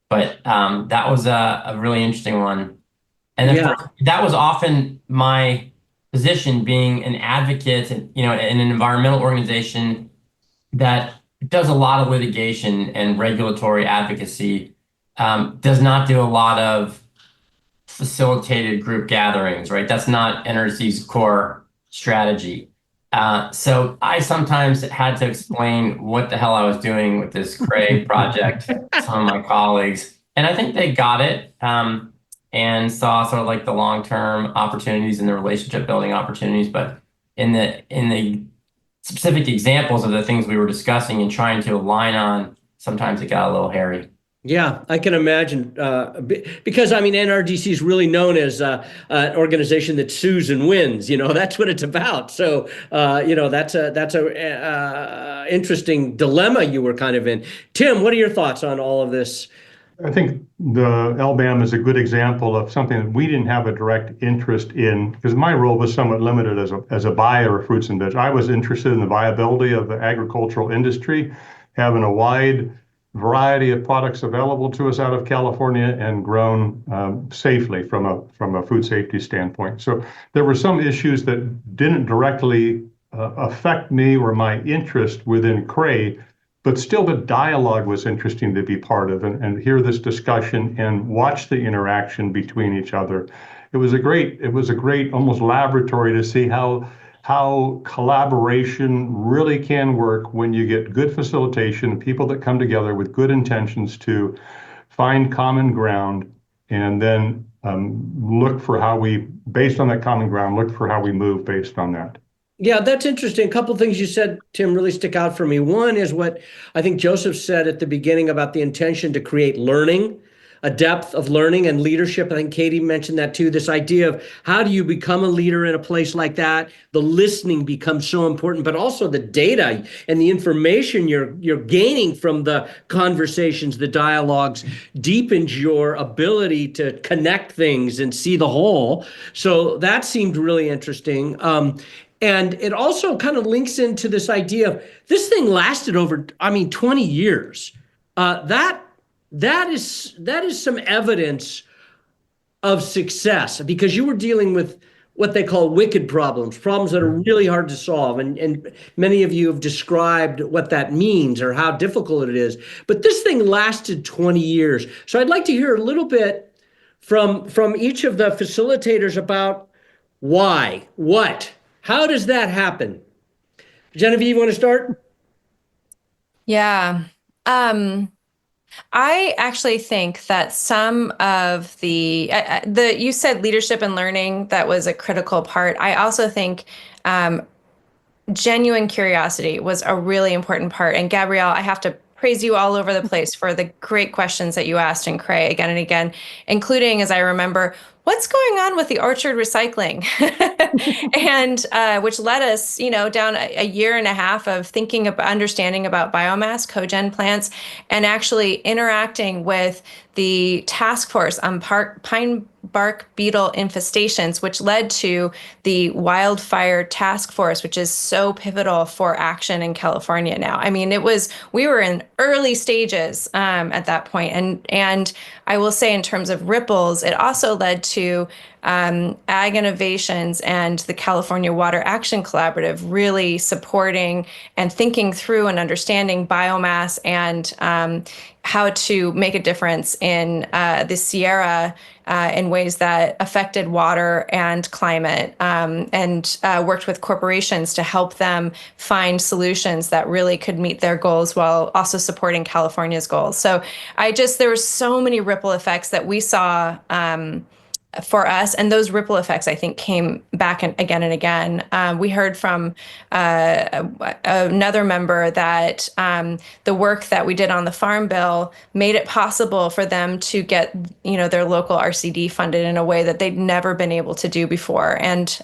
But that was a really interesting one. And that was often my position, being an advocate, in an environmental organization that does a lot of litigation and regulatory advocacy, does not do a lot of facilitated group gatherings, right? That's not NRC's core strategy. So I sometimes had to explain what the hell I was doing with this CRAE project to some of my colleagues, and I think they got it. And saw sort of like the long-term opportunities and the relationship building opportunities. But in the specific examples of the things we were discussing and trying to align on, sometimes it got a little hairy. Yeah, I can imagine, because NRDC is really known as an organization that sues and wins. That's what it's about. So that's a interesting dilemma you were kind of in. Tim, what are your thoughts on all of this? I think the LBAM is a good example of something that we didn't have a direct interest in, because my role was somewhat limited as a buyer of fruits and veg. I was interested in the viability of the agricultural industry, having a wide variety of products available to us out of California and grown safely from a food safety standpoint. So there were some issues that didn't directly affect me or my interest within CRAE, but still the dialogue was interesting to be part of and hear this discussion and watch the interaction between each other. It was a great almost laboratory to see how collaboration really can work when you get good facilitation, people that come together with good intentions to find common ground, and then based on that common ground, look for how we move based on that. Yeah, that's interesting. A couple of things you said, Tim, really stick out for me. One is what I think Joseph said at the beginning about the intention to create learning, a depth of learning and leadership. I think Katie mentioned that too, this idea of how do you become a leader in a place like that? The listening becomes so important, but also the data and the information you're gaining from the conversations, the dialogues deepens your ability to connect things and see the whole. So that seemed really interesting. And it also kind of links into this idea of this thing lasted over, 20 years. That is some evidence of success because you were dealing with what they call wicked problems, problems that are really hard to solve. And many of you have described what that means or how difficult it is. But this thing lasted 20 years. So I'd like to hear a little bit from each of the facilitators about why, what, how does that happen? Genevieve, you want to start? Yeah. I actually think that some of the you said leadership and learning, that was a critical part. I also think genuine curiosity was a really important part. And Gabrielle, I have to praise you all over the place for the great questions that you asked in Cray again and again, including, as I remember, what's going on with the orchard recycling? And which led us, down a year and a half of thinking about understanding about biomass, cogen plants, and actually interacting with the task force on pine bark beetle infestations, which led to the wildfire task force, which is so pivotal for action in California now. I mean, we were in early stages at that point, and I will say, in terms of ripples, it also led to Ag Innovations and the California Water Action Collaborative really supporting and thinking through and understanding biomass and how to make a difference in the Sierra in ways that affected water and climate, and worked with corporations to help them find solutions that really could meet their goals while also supporting California's goals. So there were so many ripple effects that we saw for us, and those ripple effects, I think, came back again and again. We heard from another member that the work that we did on the Farm Bill made it possible for them to get, their local RCD funded in a way that they'd never been able to do before. And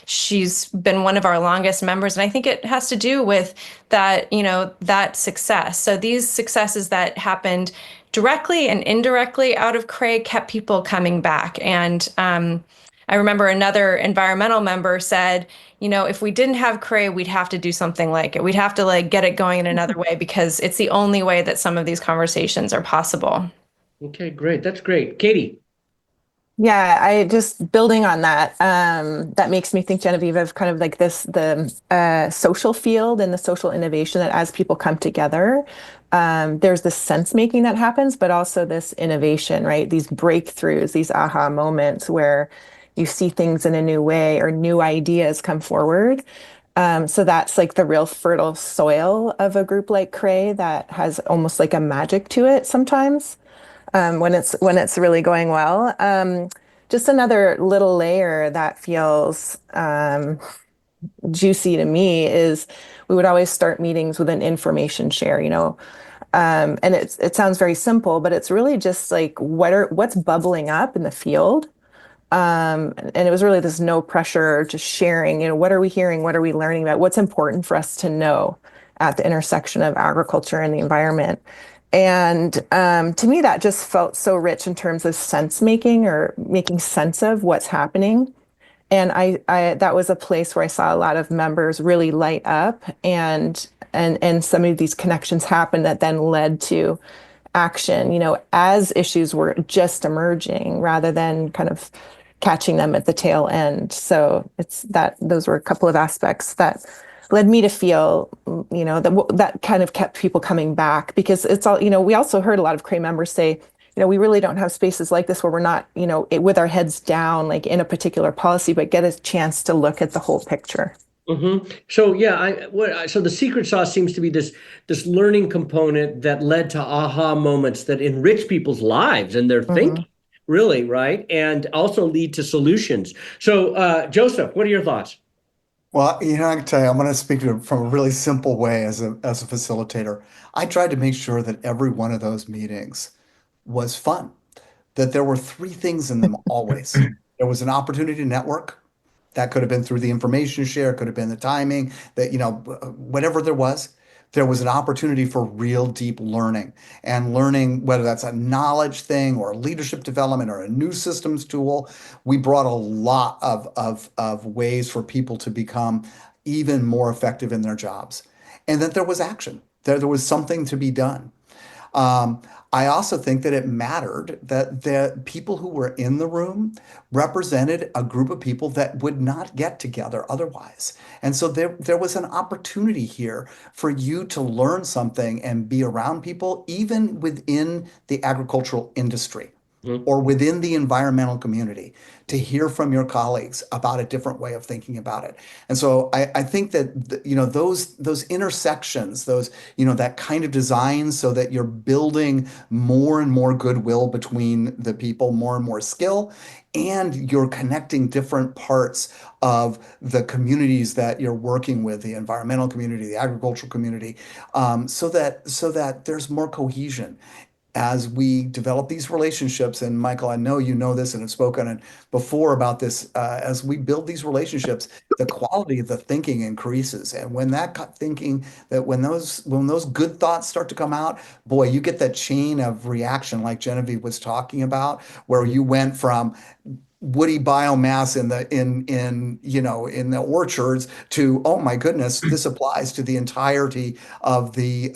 she's been one of our longest members, and I think it has to do with that, that success. So these successes that happened directly and indirectly out of Cray kept people coming back. And I remember another environmental member said, if we didn't have Cray, we'd have to do something like it. We'd have to get it going in another way, because it's the only way that some of these conversations are possible. Okay, great. That's great. Katie. Yeah, I just building on that, that makes me think, Genevieve, of kind of like the social field and the social innovation that as people come together, there's this sense making that happens, but also this innovation, right? These breakthroughs, these aha moments where you see things in a new way or new ideas come forward. So that's like the real fertile soil of a group like Cray that has almost like a magic to it sometimes. When it's really going well. Just another little layer that feels juicy to me is we would always start meetings with an information share, and it sounds very simple, but it's really just like what's bubbling up in the field. And it was really this no pressure, just sharing, what are we hearing? What are we learning about? What's important for us to know at the intersection of agriculture and the environment? And to me, that just felt so rich in terms of sense making or making sense of what's happening. And I that was a place where I saw a lot of members really light up, and some of these connections happened that then led to action, as issues were just emerging rather than kind of catching them at the tail end. So those were a couple of aspects that led me to feel, that kind of kept people coming back, because it's all, we also heard a lot of Cray members say, we really don't have spaces like this where we're not, with our heads down, like in a particular policy, but get a chance to look at the whole picture. Mm-hmm. So yeah, so the secret sauce seems to be this learning component that led to aha moments that enrich people's lives and their thinking, really, right? And also lead to solutions. So Joseph, what are your thoughts? Well, I can tell you, I'm going to speak to it from a really simple way as a facilitator. I tried to make sure that every one of those meetings was fun, that there were three things in them always. There was an opportunity to network. That could have been through the information share, could have been the timing, that, whatever there was. there was an opportunity for real deep learning, and learning, whether that's a knowledge thing or leadership development or a new systems tool. We brought a lot of ways for people to become even more effective in their jobs, and that there was action. There was something to be done. Um, I also think that it mattered that the people who were in the room represented a group of people that would not get together otherwise. And so there was an opportunity here for you to learn something and be around people, even within the agricultural industry or within the environmental community, to hear from your colleagues about a different way of thinking about it. And so I think that those intersections, those that kind of design, so that you're building more and more goodwill between the people, more and more skill, and you're connecting different parts of the communities that you're working with, the environmental community, the agricultural community, so that there's more cohesion as we develop these relationships. And Michael, I know you know this and have spoken before about this. As we build these relationships, the quality of the thinking increases. And when those good thoughts start to come out, boy, you get that chain of reaction like Genevieve was talking about, where you went from woody biomass in the orchards to, oh my goodness, this applies to the entirety of the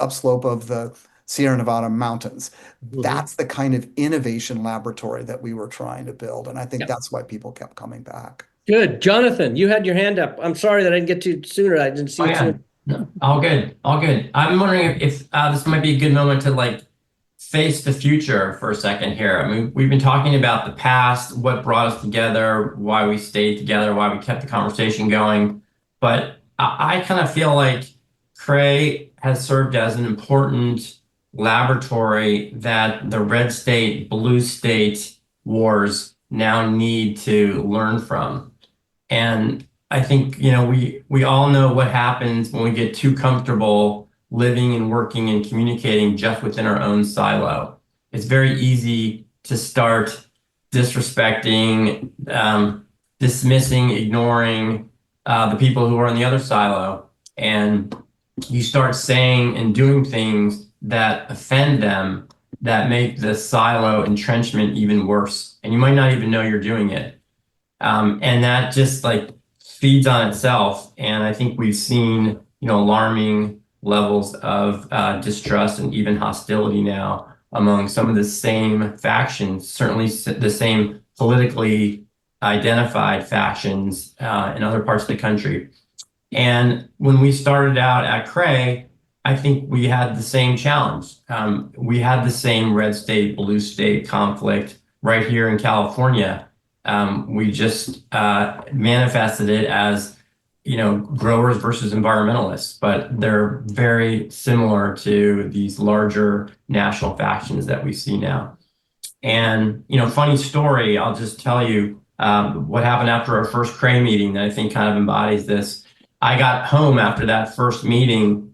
upslope of the Sierra Nevada mountains. That's the kind of innovation laboratory that we were trying to build, and I think that's why people kept coming back. Good. Jonathan, you had your hand up. I'm sorry that I didn't get to you sooner. I didn't see you sooner. No, all good, all good. I'm wondering if this might be a good moment to face the future for a second here. I mean, we've been talking about the past, what brought us together, why we stayed together, why we kept the conversation going. But I kind of feel like CRAE has served as an important laboratory that the red state, blue state wars now need to learn from. And I think, we all know what happens when we get too comfortable living and working and communicating just within our own silo. It's very easy to start disrespecting, dismissing, ignoring the people who are in the other silo. And you start saying and doing things that offend them, that make the silo entrenchment even worse. And you might not even know you're doing it. And that just feeds on itself. And I think we've seen, alarming levels of distrust and even hostility now among some of the same factions, certainly the same politically identified factions in other parts of the country. And when we started out at CRAE, I think we had the same challenge. We had the same red state, blue state conflict right here in California. We just manifested it as growers versus environmentalists, but they're very similar to these larger national factions that we see now. And, funny story, I'll just tell you what happened after our first CRAE meeting that I think kind of embodies this. I got home after that first meeting,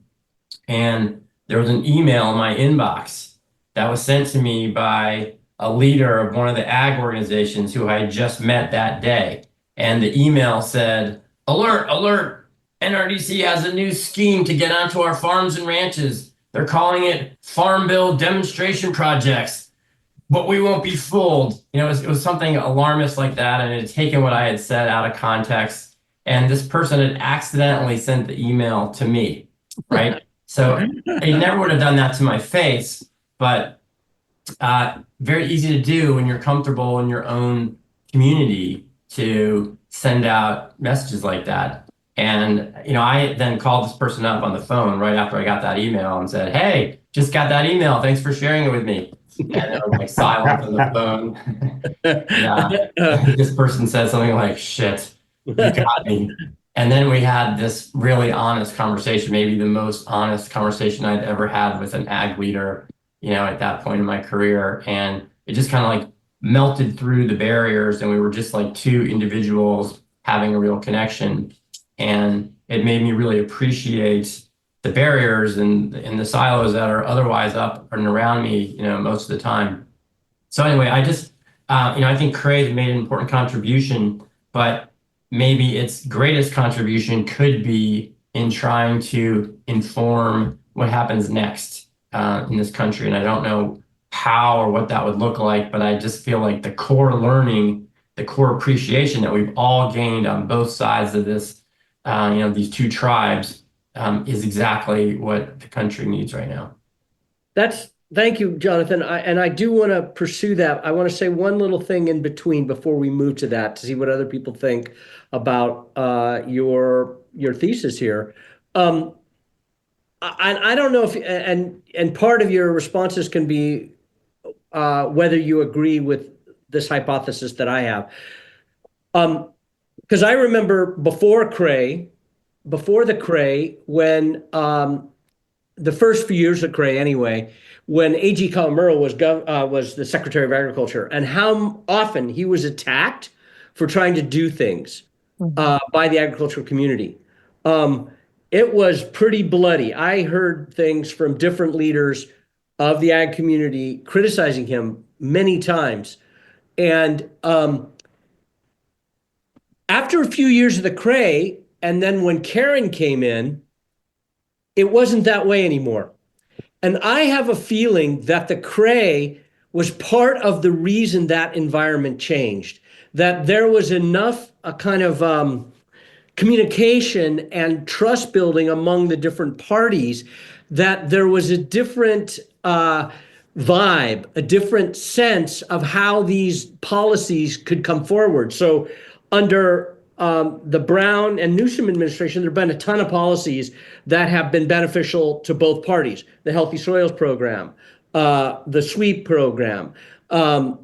and there was an email in my inbox that was sent to me by a leader of one of the ag organizations who I had just met that day. And the email said, "Alert, alert, NRDC has a new scheme to get onto our farms and ranches. They're calling it Farm Bill Demonstration Projects, but we won't be fooled." It was something alarmist like that, and it had taken what I had said out of context. And this person had accidentally sent the email to me, right? So they never would have done that to my face, but very easy to do when you're comfortable in your own community to send out messages like that. And, I then called this person up on the phone right after I got that email and said, "Hey, just got that email. Thanks for sharing it with me." And there was silence on the phone. This person said something like, "Shit, you got me." And then we had this really honest conversation, maybe the most honest conversation I'd ever had with an ag leader, at that point in my career. And it just kind of melted through the barriers, and we were just like two individuals having a real connection. And it made me really appreciate the barriers and the silos that are otherwise up and around me, most of the time. So anyway, I just, I think CRAE made an important contribution, but maybe its greatest contribution could be in trying to inform what happens next in this country. And I don't know how or what that would look like, but I just feel like the core learning, the core appreciation that we've all gained on both sides of this, these two tribes, is exactly what the country needs right now. Thank you, Jonathan. I do want to pursue that. I want to say one little thing in between before we move to that to see what other people think about your thesis here. I don't know if and part of your responses can be whether you agree with this hypothesis that I have. Because I remember before the Cray, when the first few years of Cray anyway, when A.G. Calamuro was the Secretary of Agriculture, and how often he was attacked for trying to do things by the agricultural community. It was pretty bloody. I heard things from different leaders of the ag community criticizing him many times. And after a few years of the Cray, and then when Karen came in, it wasn't that way anymore. And I have a feeling that the Cray was part of the reason that environment changed, that there was enough a kind of communication and trust building among the different parties that there was a different vibe, a different sense of how these policies could come forward. So under the Brown and Newsom administration, there have been a ton of policies that have been beneficial to both parties. The Healthy Soils Program, the SWEEP program, the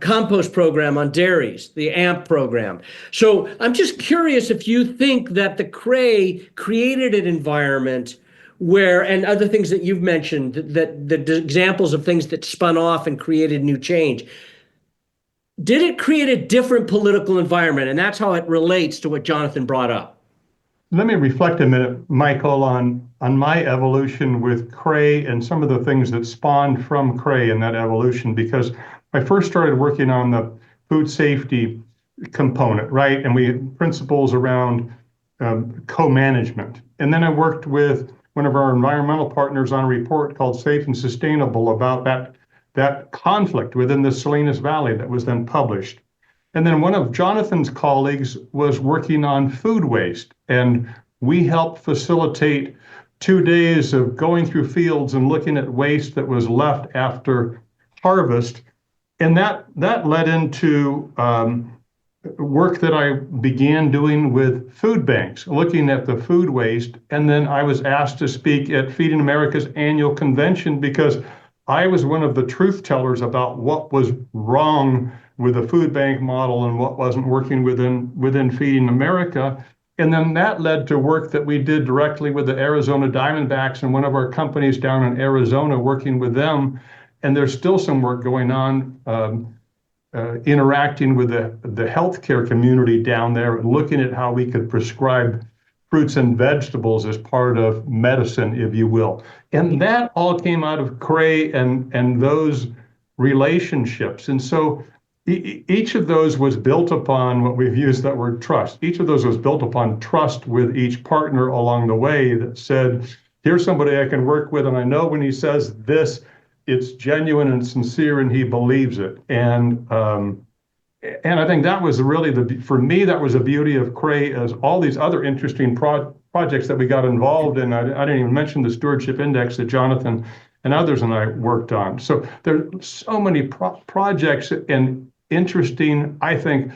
compost program on dairies, the AMP program. So I'm just curious if you think that the Cray created an environment where, and other things that you've mentioned, that the examples of things that spun off and created new change. Did it create a different political environment? And that's how it relates to what Jonathan brought up. Let me reflect a minute, Michael, on my evolution with Cray and some of the things that spawned from Cray in that evolution, because I first started working on the food safety component, right? And we had principles around co-management. And then I worked with one of our environmental partners on a report called Safe and Sustainable about that conflict within the Salinas Valley that was then published. And then one of Jonathan's colleagues was working on food waste, and we helped facilitate 2 days of going through fields and looking at waste that was left after harvest. And that led into work that I began doing with food banks, looking at the food waste. And then I was asked to speak at Feeding America's annual convention because I was one of the truth tellers about what was wrong with the food bank model and what wasn't working within Feeding America. And then that led to work that we did directly with the Arizona Diamondbacks and one of our companies down in Arizona, working with them. And there's still some work going on interacting with the healthcare community down there and looking at how we could prescribe fruits and vegetables as part of medicine, if you will. And that all came out of Cray and those relationships. And so each of those was built upon what we've used that word trust. Each of those was built upon trust with each partner along the way that said, here's somebody I can work with, and I know when he says this, it's genuine and sincere and he believes it. And I think that was really for me, that was the beauty of Cray, as all these other interesting projects that we got involved in. I didn't even mention the Stewardship Index that Jonathan and others and I worked on. So there's so many projects and interesting, I think,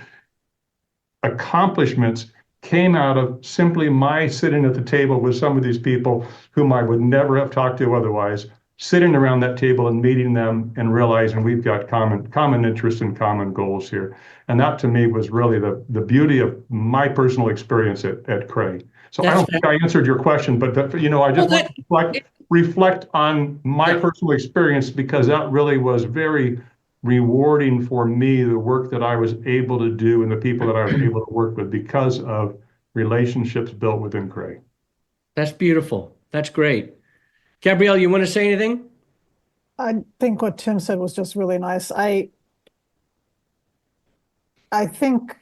accomplishments came out of simply my sitting at the table with some of these people whom I would never have talked to otherwise, sitting around that table and meeting them and realizing we've got common interests and common goals here. And that to me was really the beauty of my personal experience at Cray. So I don't think I answered your question, but I just want to reflect on my personal experience, because that really was very rewarding for me, the work that I was able to do and the people that I was able to work with because of relationships built within Cray. That's beautiful. That's great. Gabrielle, you want to say anything? I think what Tim said was just really nice. I think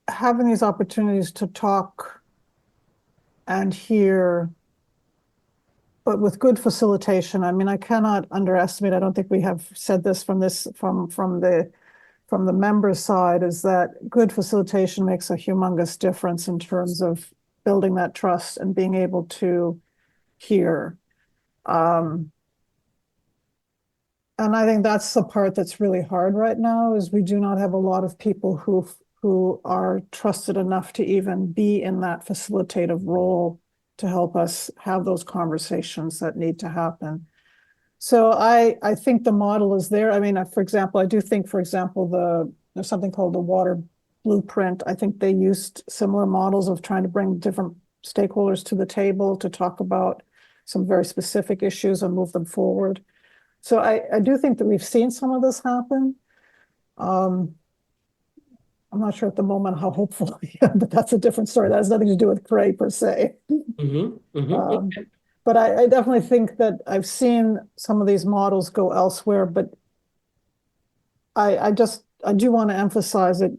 having these opportunities to talk and hear, but with good facilitation. I mean, I cannot underestimate, I don't think we have said this from the members' side, is that good facilitation makes a humongous difference in terms of building that trust and being able to hear. And I think that's the part that's really hard right now, is we do not have a lot of people who are trusted enough to even be in that facilitative role to help us have those conversations that need to happen. So I think the model is there. I mean, for example, I do think, for example, there's something called the water blueprint. I think they used similar models of trying to bring different stakeholders to the table to talk about some very specific issues and move them forward. So I do think that we've seen some of this happen. I'm not sure at the moment how hopeful I am, but that's a different story. That has nothing to do with Cray per se. But I definitely think that I've seen some of these models go elsewhere, but I do want to emphasize it,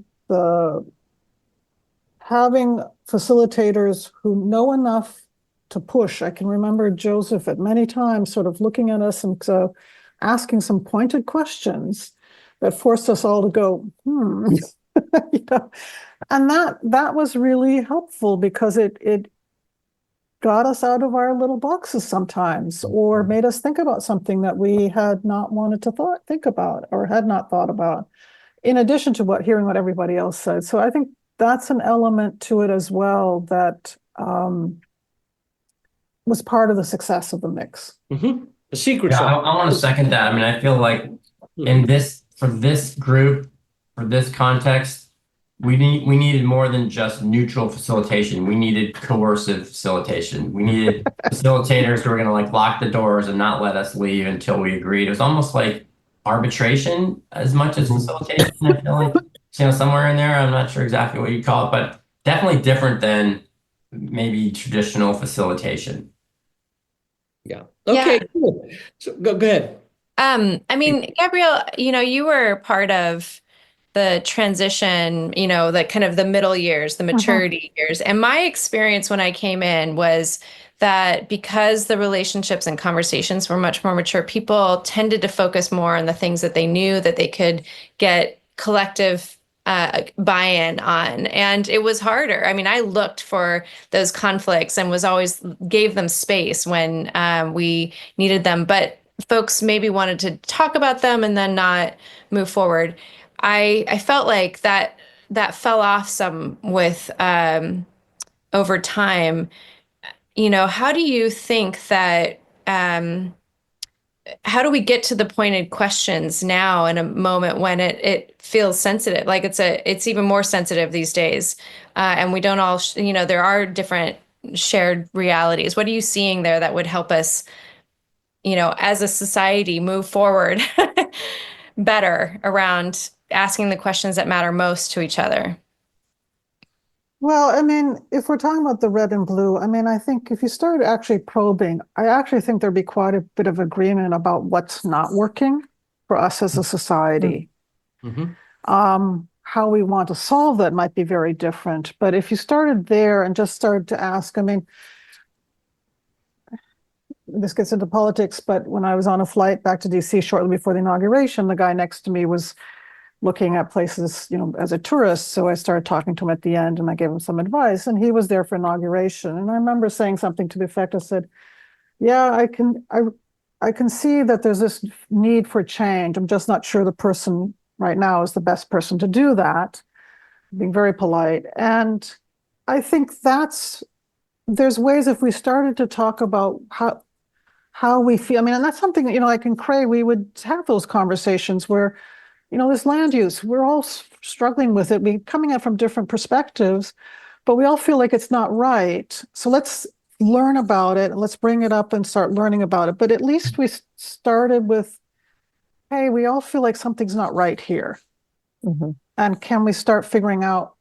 having facilitators who know enough to push. I can remember Joseph at many times sort of looking at us and so asking some pointed questions that forced us all to go, you know, and that was really helpful because it got us out of our little boxes sometimes, or made us think about something that we had not wanted to think about or had not thought about, in addition to hearing what everybody else said. So I think that's an element to it as well that was part of the success of the mix. The secret Yeah, sauce. I want to second that. I mean, I feel like for this group, for this context, we needed more than just neutral facilitation. We needed coercive facilitation. We needed facilitators who were going to like lock the doors and not let us leave until we agreed. It was almost like arbitration as much as facilitation. I feel like, somewhere in there. I'm not sure exactly what you call it, but definitely different than maybe traditional facilitation. Yeah. Okay. Yeah. Cool. So go ahead. I mean, Gabrielle, you were part of the transition, the kind of the middle years, the maturity years. And my experience when I came in was that because the relationships and conversations were much more mature, people tended to focus more on the things that they knew that they could get collective buy-in on. And it was harder. I mean, I looked for those conflicts and was always gave them space when we needed them. But folks maybe wanted to talk about them and then not move forward. I felt like that fell off some with over time. How do you think that how do we get to the pointed questions now in a moment when it feels sensitive? Like it's even more sensitive these days, and we don't all there are different shared realities. What are you seeing there that would help us, as a society, move forward better around asking the questions that matter most to each other? Well, I mean, if we're talking about the red and blue, I mean, I think if you start actually probing, I actually think there'd be quite a bit of agreement about what's not working for us as a society. How we want to solve that might be very different. But if you started there and just started to ask, I mean, this gets into politics, but when I was on a flight back to DC shortly before the inauguration, the guy next to me was looking at places, as a tourist. So I started talking to him at the end and I gave him some advice, and he was there for inauguration. And I remember saying something to the effect, I said, yeah, I can see that there's this need for change. I'm just not sure the person right now is the best person to do that. Being very polite. And I think there's ways, if we started to talk about how we feel. I mean, and that's something, like in Cray, we would have those conversations where, this land use, we're all struggling with it. We're coming at it from different perspectives, but we all feel like it's not right. So let's learn about it. Let's bring it up and start learning about it. But at least we started with, hey, we all feel like something's not right here. And can we start figuring out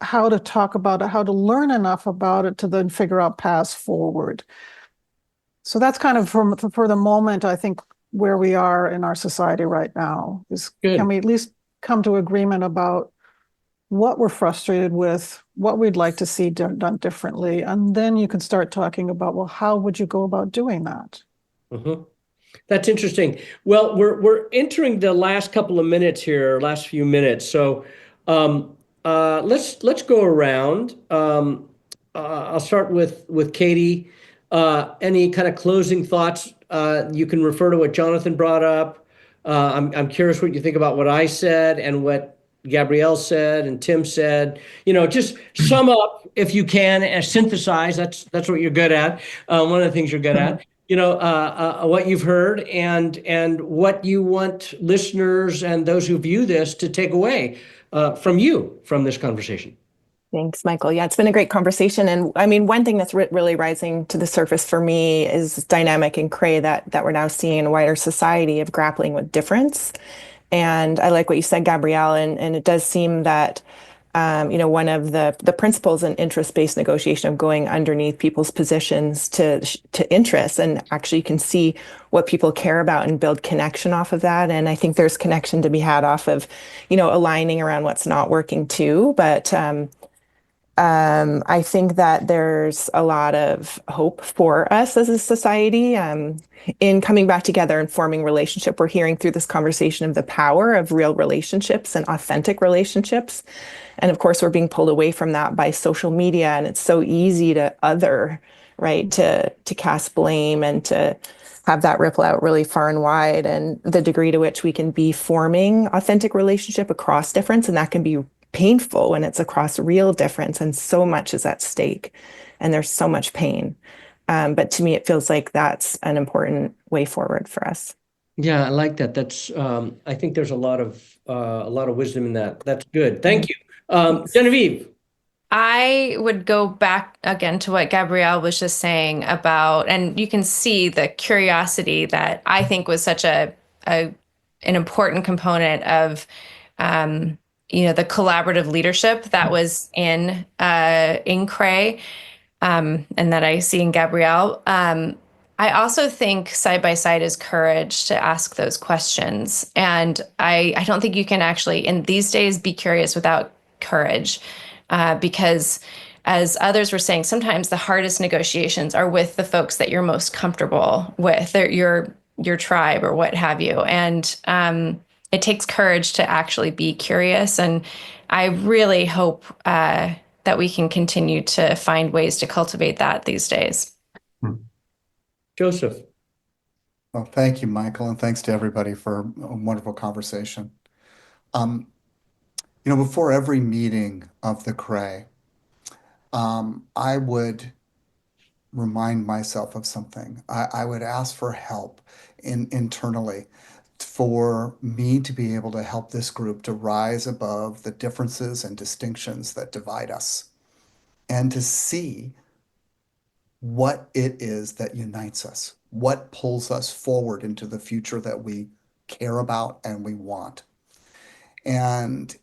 how to talk about it, how to learn enough about it to then figure out paths forward? So that's kind of for the moment, I think, where we are in our society right now is, can we at least come to agreement about what we're frustrated with, what we'd like to see done differently. And then you can start talking about, well, how would you go about doing that? Mm-hmm. That's interesting. Well, we're entering the last couple of minutes here, last few minutes. So let's go around. I'll start with Katie. Any kind of closing thoughts? You can refer to what Jonathan brought up. I'm curious what you think about what I said and what Gabrielle said and Tim said. Just sum up if you can and synthesize. That's what you're good at. One of the things you're good at. What you've heard and what you want listeners and those who view this to take away from this conversation. Thanks, Michael. Yeah, it's been a great conversation. And I mean, one thing that's really rising to the surface for me is this dynamic in Cray that we're now seeing in a wider society of grappling with difference. And I like what you said, Gabrielle, and it does seem that one of the principles in interest-based negotiation of going underneath people's positions to interests, and actually you can see what people care about and build connection off of that. And I think there's connection to be had off of, aligning around what's not working too. But I think that there's a lot of hope for us as a society in coming back together and forming relationship. We're hearing through this conversation of the power of real relationships and authentic relationships. And of course, we're being pulled away from that by social media. And it's so easy to other, right? To cast blame and to have that ripple out really far and wide. And the degree to which we can be forming authentic relationship across difference, and that can be painful when it's across real difference, and so much is at stake and there's so much pain. But to me, it feels like that's an important way forward for us. Yeah, I like that. That's I think there's a lot of wisdom in that. That's good. Thank you. Genevieve. I would go back again to what Gabrielle was just saying about, and you can see the curiosity that I think was such an important component of the collaborative leadership that was in Cray, and that I see in Gabrielle. I also think side by side is courage to ask those questions. And I don't think you can actually, in these days, be curious without courage, because as others were saying, sometimes the hardest negotiations are with the folks that you're most comfortable with, your tribe or what have you. And it takes courage to actually be curious. And I really hope that we can continue to find ways to cultivate that these days. Joseph. Well, thank you, Michael, and thanks to everybody for a wonderful conversation. Before every meeting of the Cray, I would remind myself of something. I would ask for help internally for me to be able to help this group to rise above the differences and distinctions that divide us, and to see what it is that unites us, what pulls us forward into the future that we care about and we want. And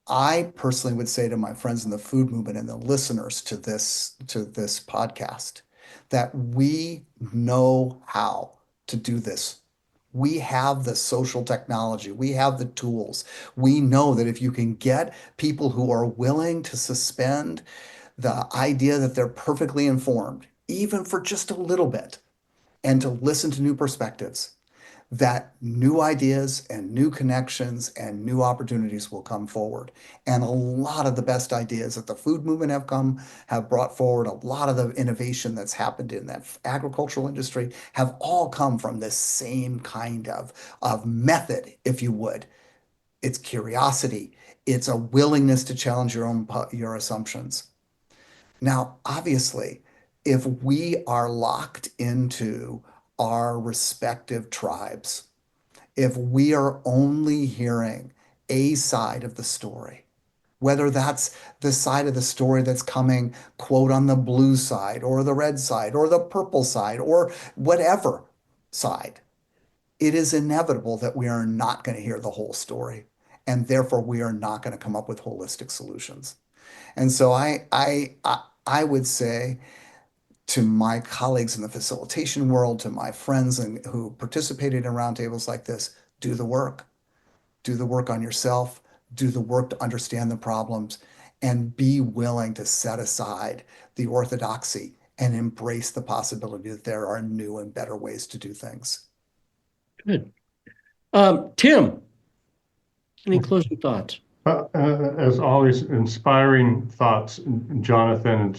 I personally would say to my friends in the food movement and the listeners to this podcast that we know how to do this. We have the social technology. We have the tools. We know that if you can get people who are willing to suspend the idea that they're perfectly informed, even for just a little bit, and to listen to new perspectives, that new ideas and new connections and new opportunities will come forward. And a lot of the best ideas that the food movement have brought forward, a lot of the innovation that's happened in that agricultural industry have all come from this same kind of method, if you would. It's curiosity. It's a willingness to challenge your assumptions. Now, obviously, if we are locked into our respective tribes, if we are only hearing a side of the story, whether that's the side of the story that's coming, quote, on the blue side or the red side or the purple side or whatever side, it is inevitable that we are not going to hear the whole story. And therefore, we are not going to come up with holistic solutions. And so I would say to my colleagues in the facilitation world, to my friends who participated in roundtables like this, do the work. Do the work on yourself. do the work to understand the problems, and be willing to set aside the orthodoxy and embrace the possibility that there are new and better ways to do things. Good. Tim, any closing thoughts? As always, inspiring thoughts, Jonathan.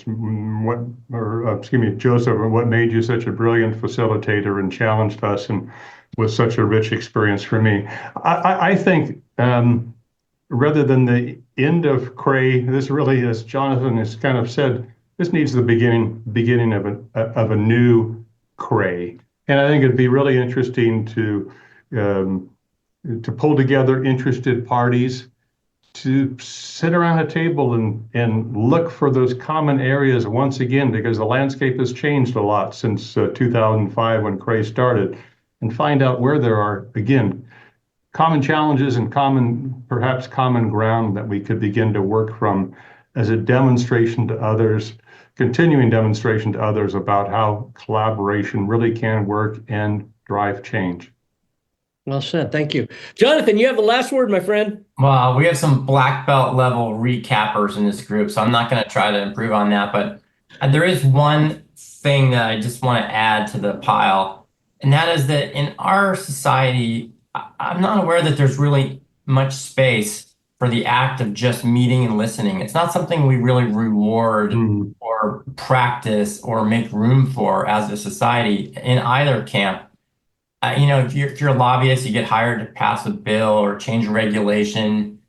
Joseph, what made you such a brilliant facilitator and challenged us, and was such a rich experience for me. I think rather than the end of CRAE, this really, as Jonathan has kind of said, this needs the beginning of a new CRAE. And I think it'd be really interesting to pull together interested parties to sit around a table and look for those common areas once again, because the landscape has changed a lot since 2005 when CRAE started, and find out where there are, again, common challenges and perhaps common ground that we could begin to work from as a demonstration to others, continuing demonstration to others about how collaboration really can work and drive change. Well said. Thank you. Jonathan, you have the last word, my friend. Well, we have some black belt level recappers in this group, so I'm not going to try to improve on that. But there is one thing that I just want to add to the pile, and that is that in our society, I'm not aware that there's really much space for the act of just meeting and listening. It's not something we really reward or practice or make room for as a society in either camp. If you're a lobbyist, you get hired to pass a bill or change a regulation.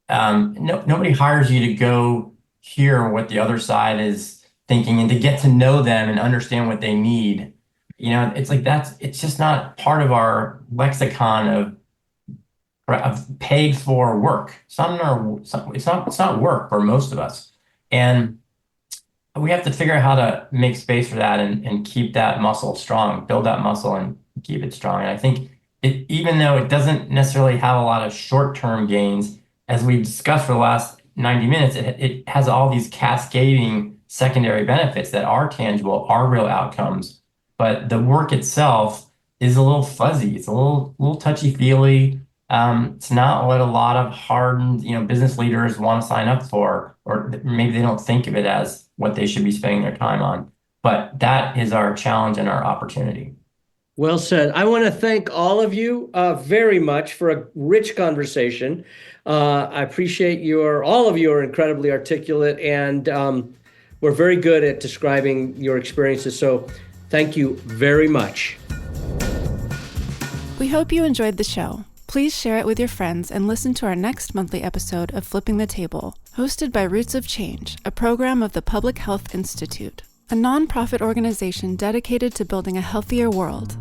Nobody hires you to go hear what the other side is thinking and to get to know them and understand what they need. It's like it's just not part of our lexicon of paid for work. It's not work for most of us. And we have to figure out how to make space for that and keep that muscle strong, build that muscle and keep it strong. And I think even though it doesn't necessarily have a lot of short-term gains, as we've discussed for the last 90 minutes, it has all these cascading secondary benefits that are tangible, are real outcomes. But the work itself is a little fuzzy. It's a little touchy-feely. It's not what a lot of hardened, business leaders want to sign up for, or maybe they don't think of it as what they should be spending their time on. But that is our challenge and our opportunity. Well said. I want to thank all of you very much for a rich conversation. I appreciate all of you are incredibly articulate, and we're very good at describing your experiences. So thank you very much. We hope you enjoyed the show. Please share it with your friends and listen to our next monthly episode of Flipping the Table, hosted by Roots of Change, a program of the Public Health Institute, a nonprofit organization dedicated to building a healthier world.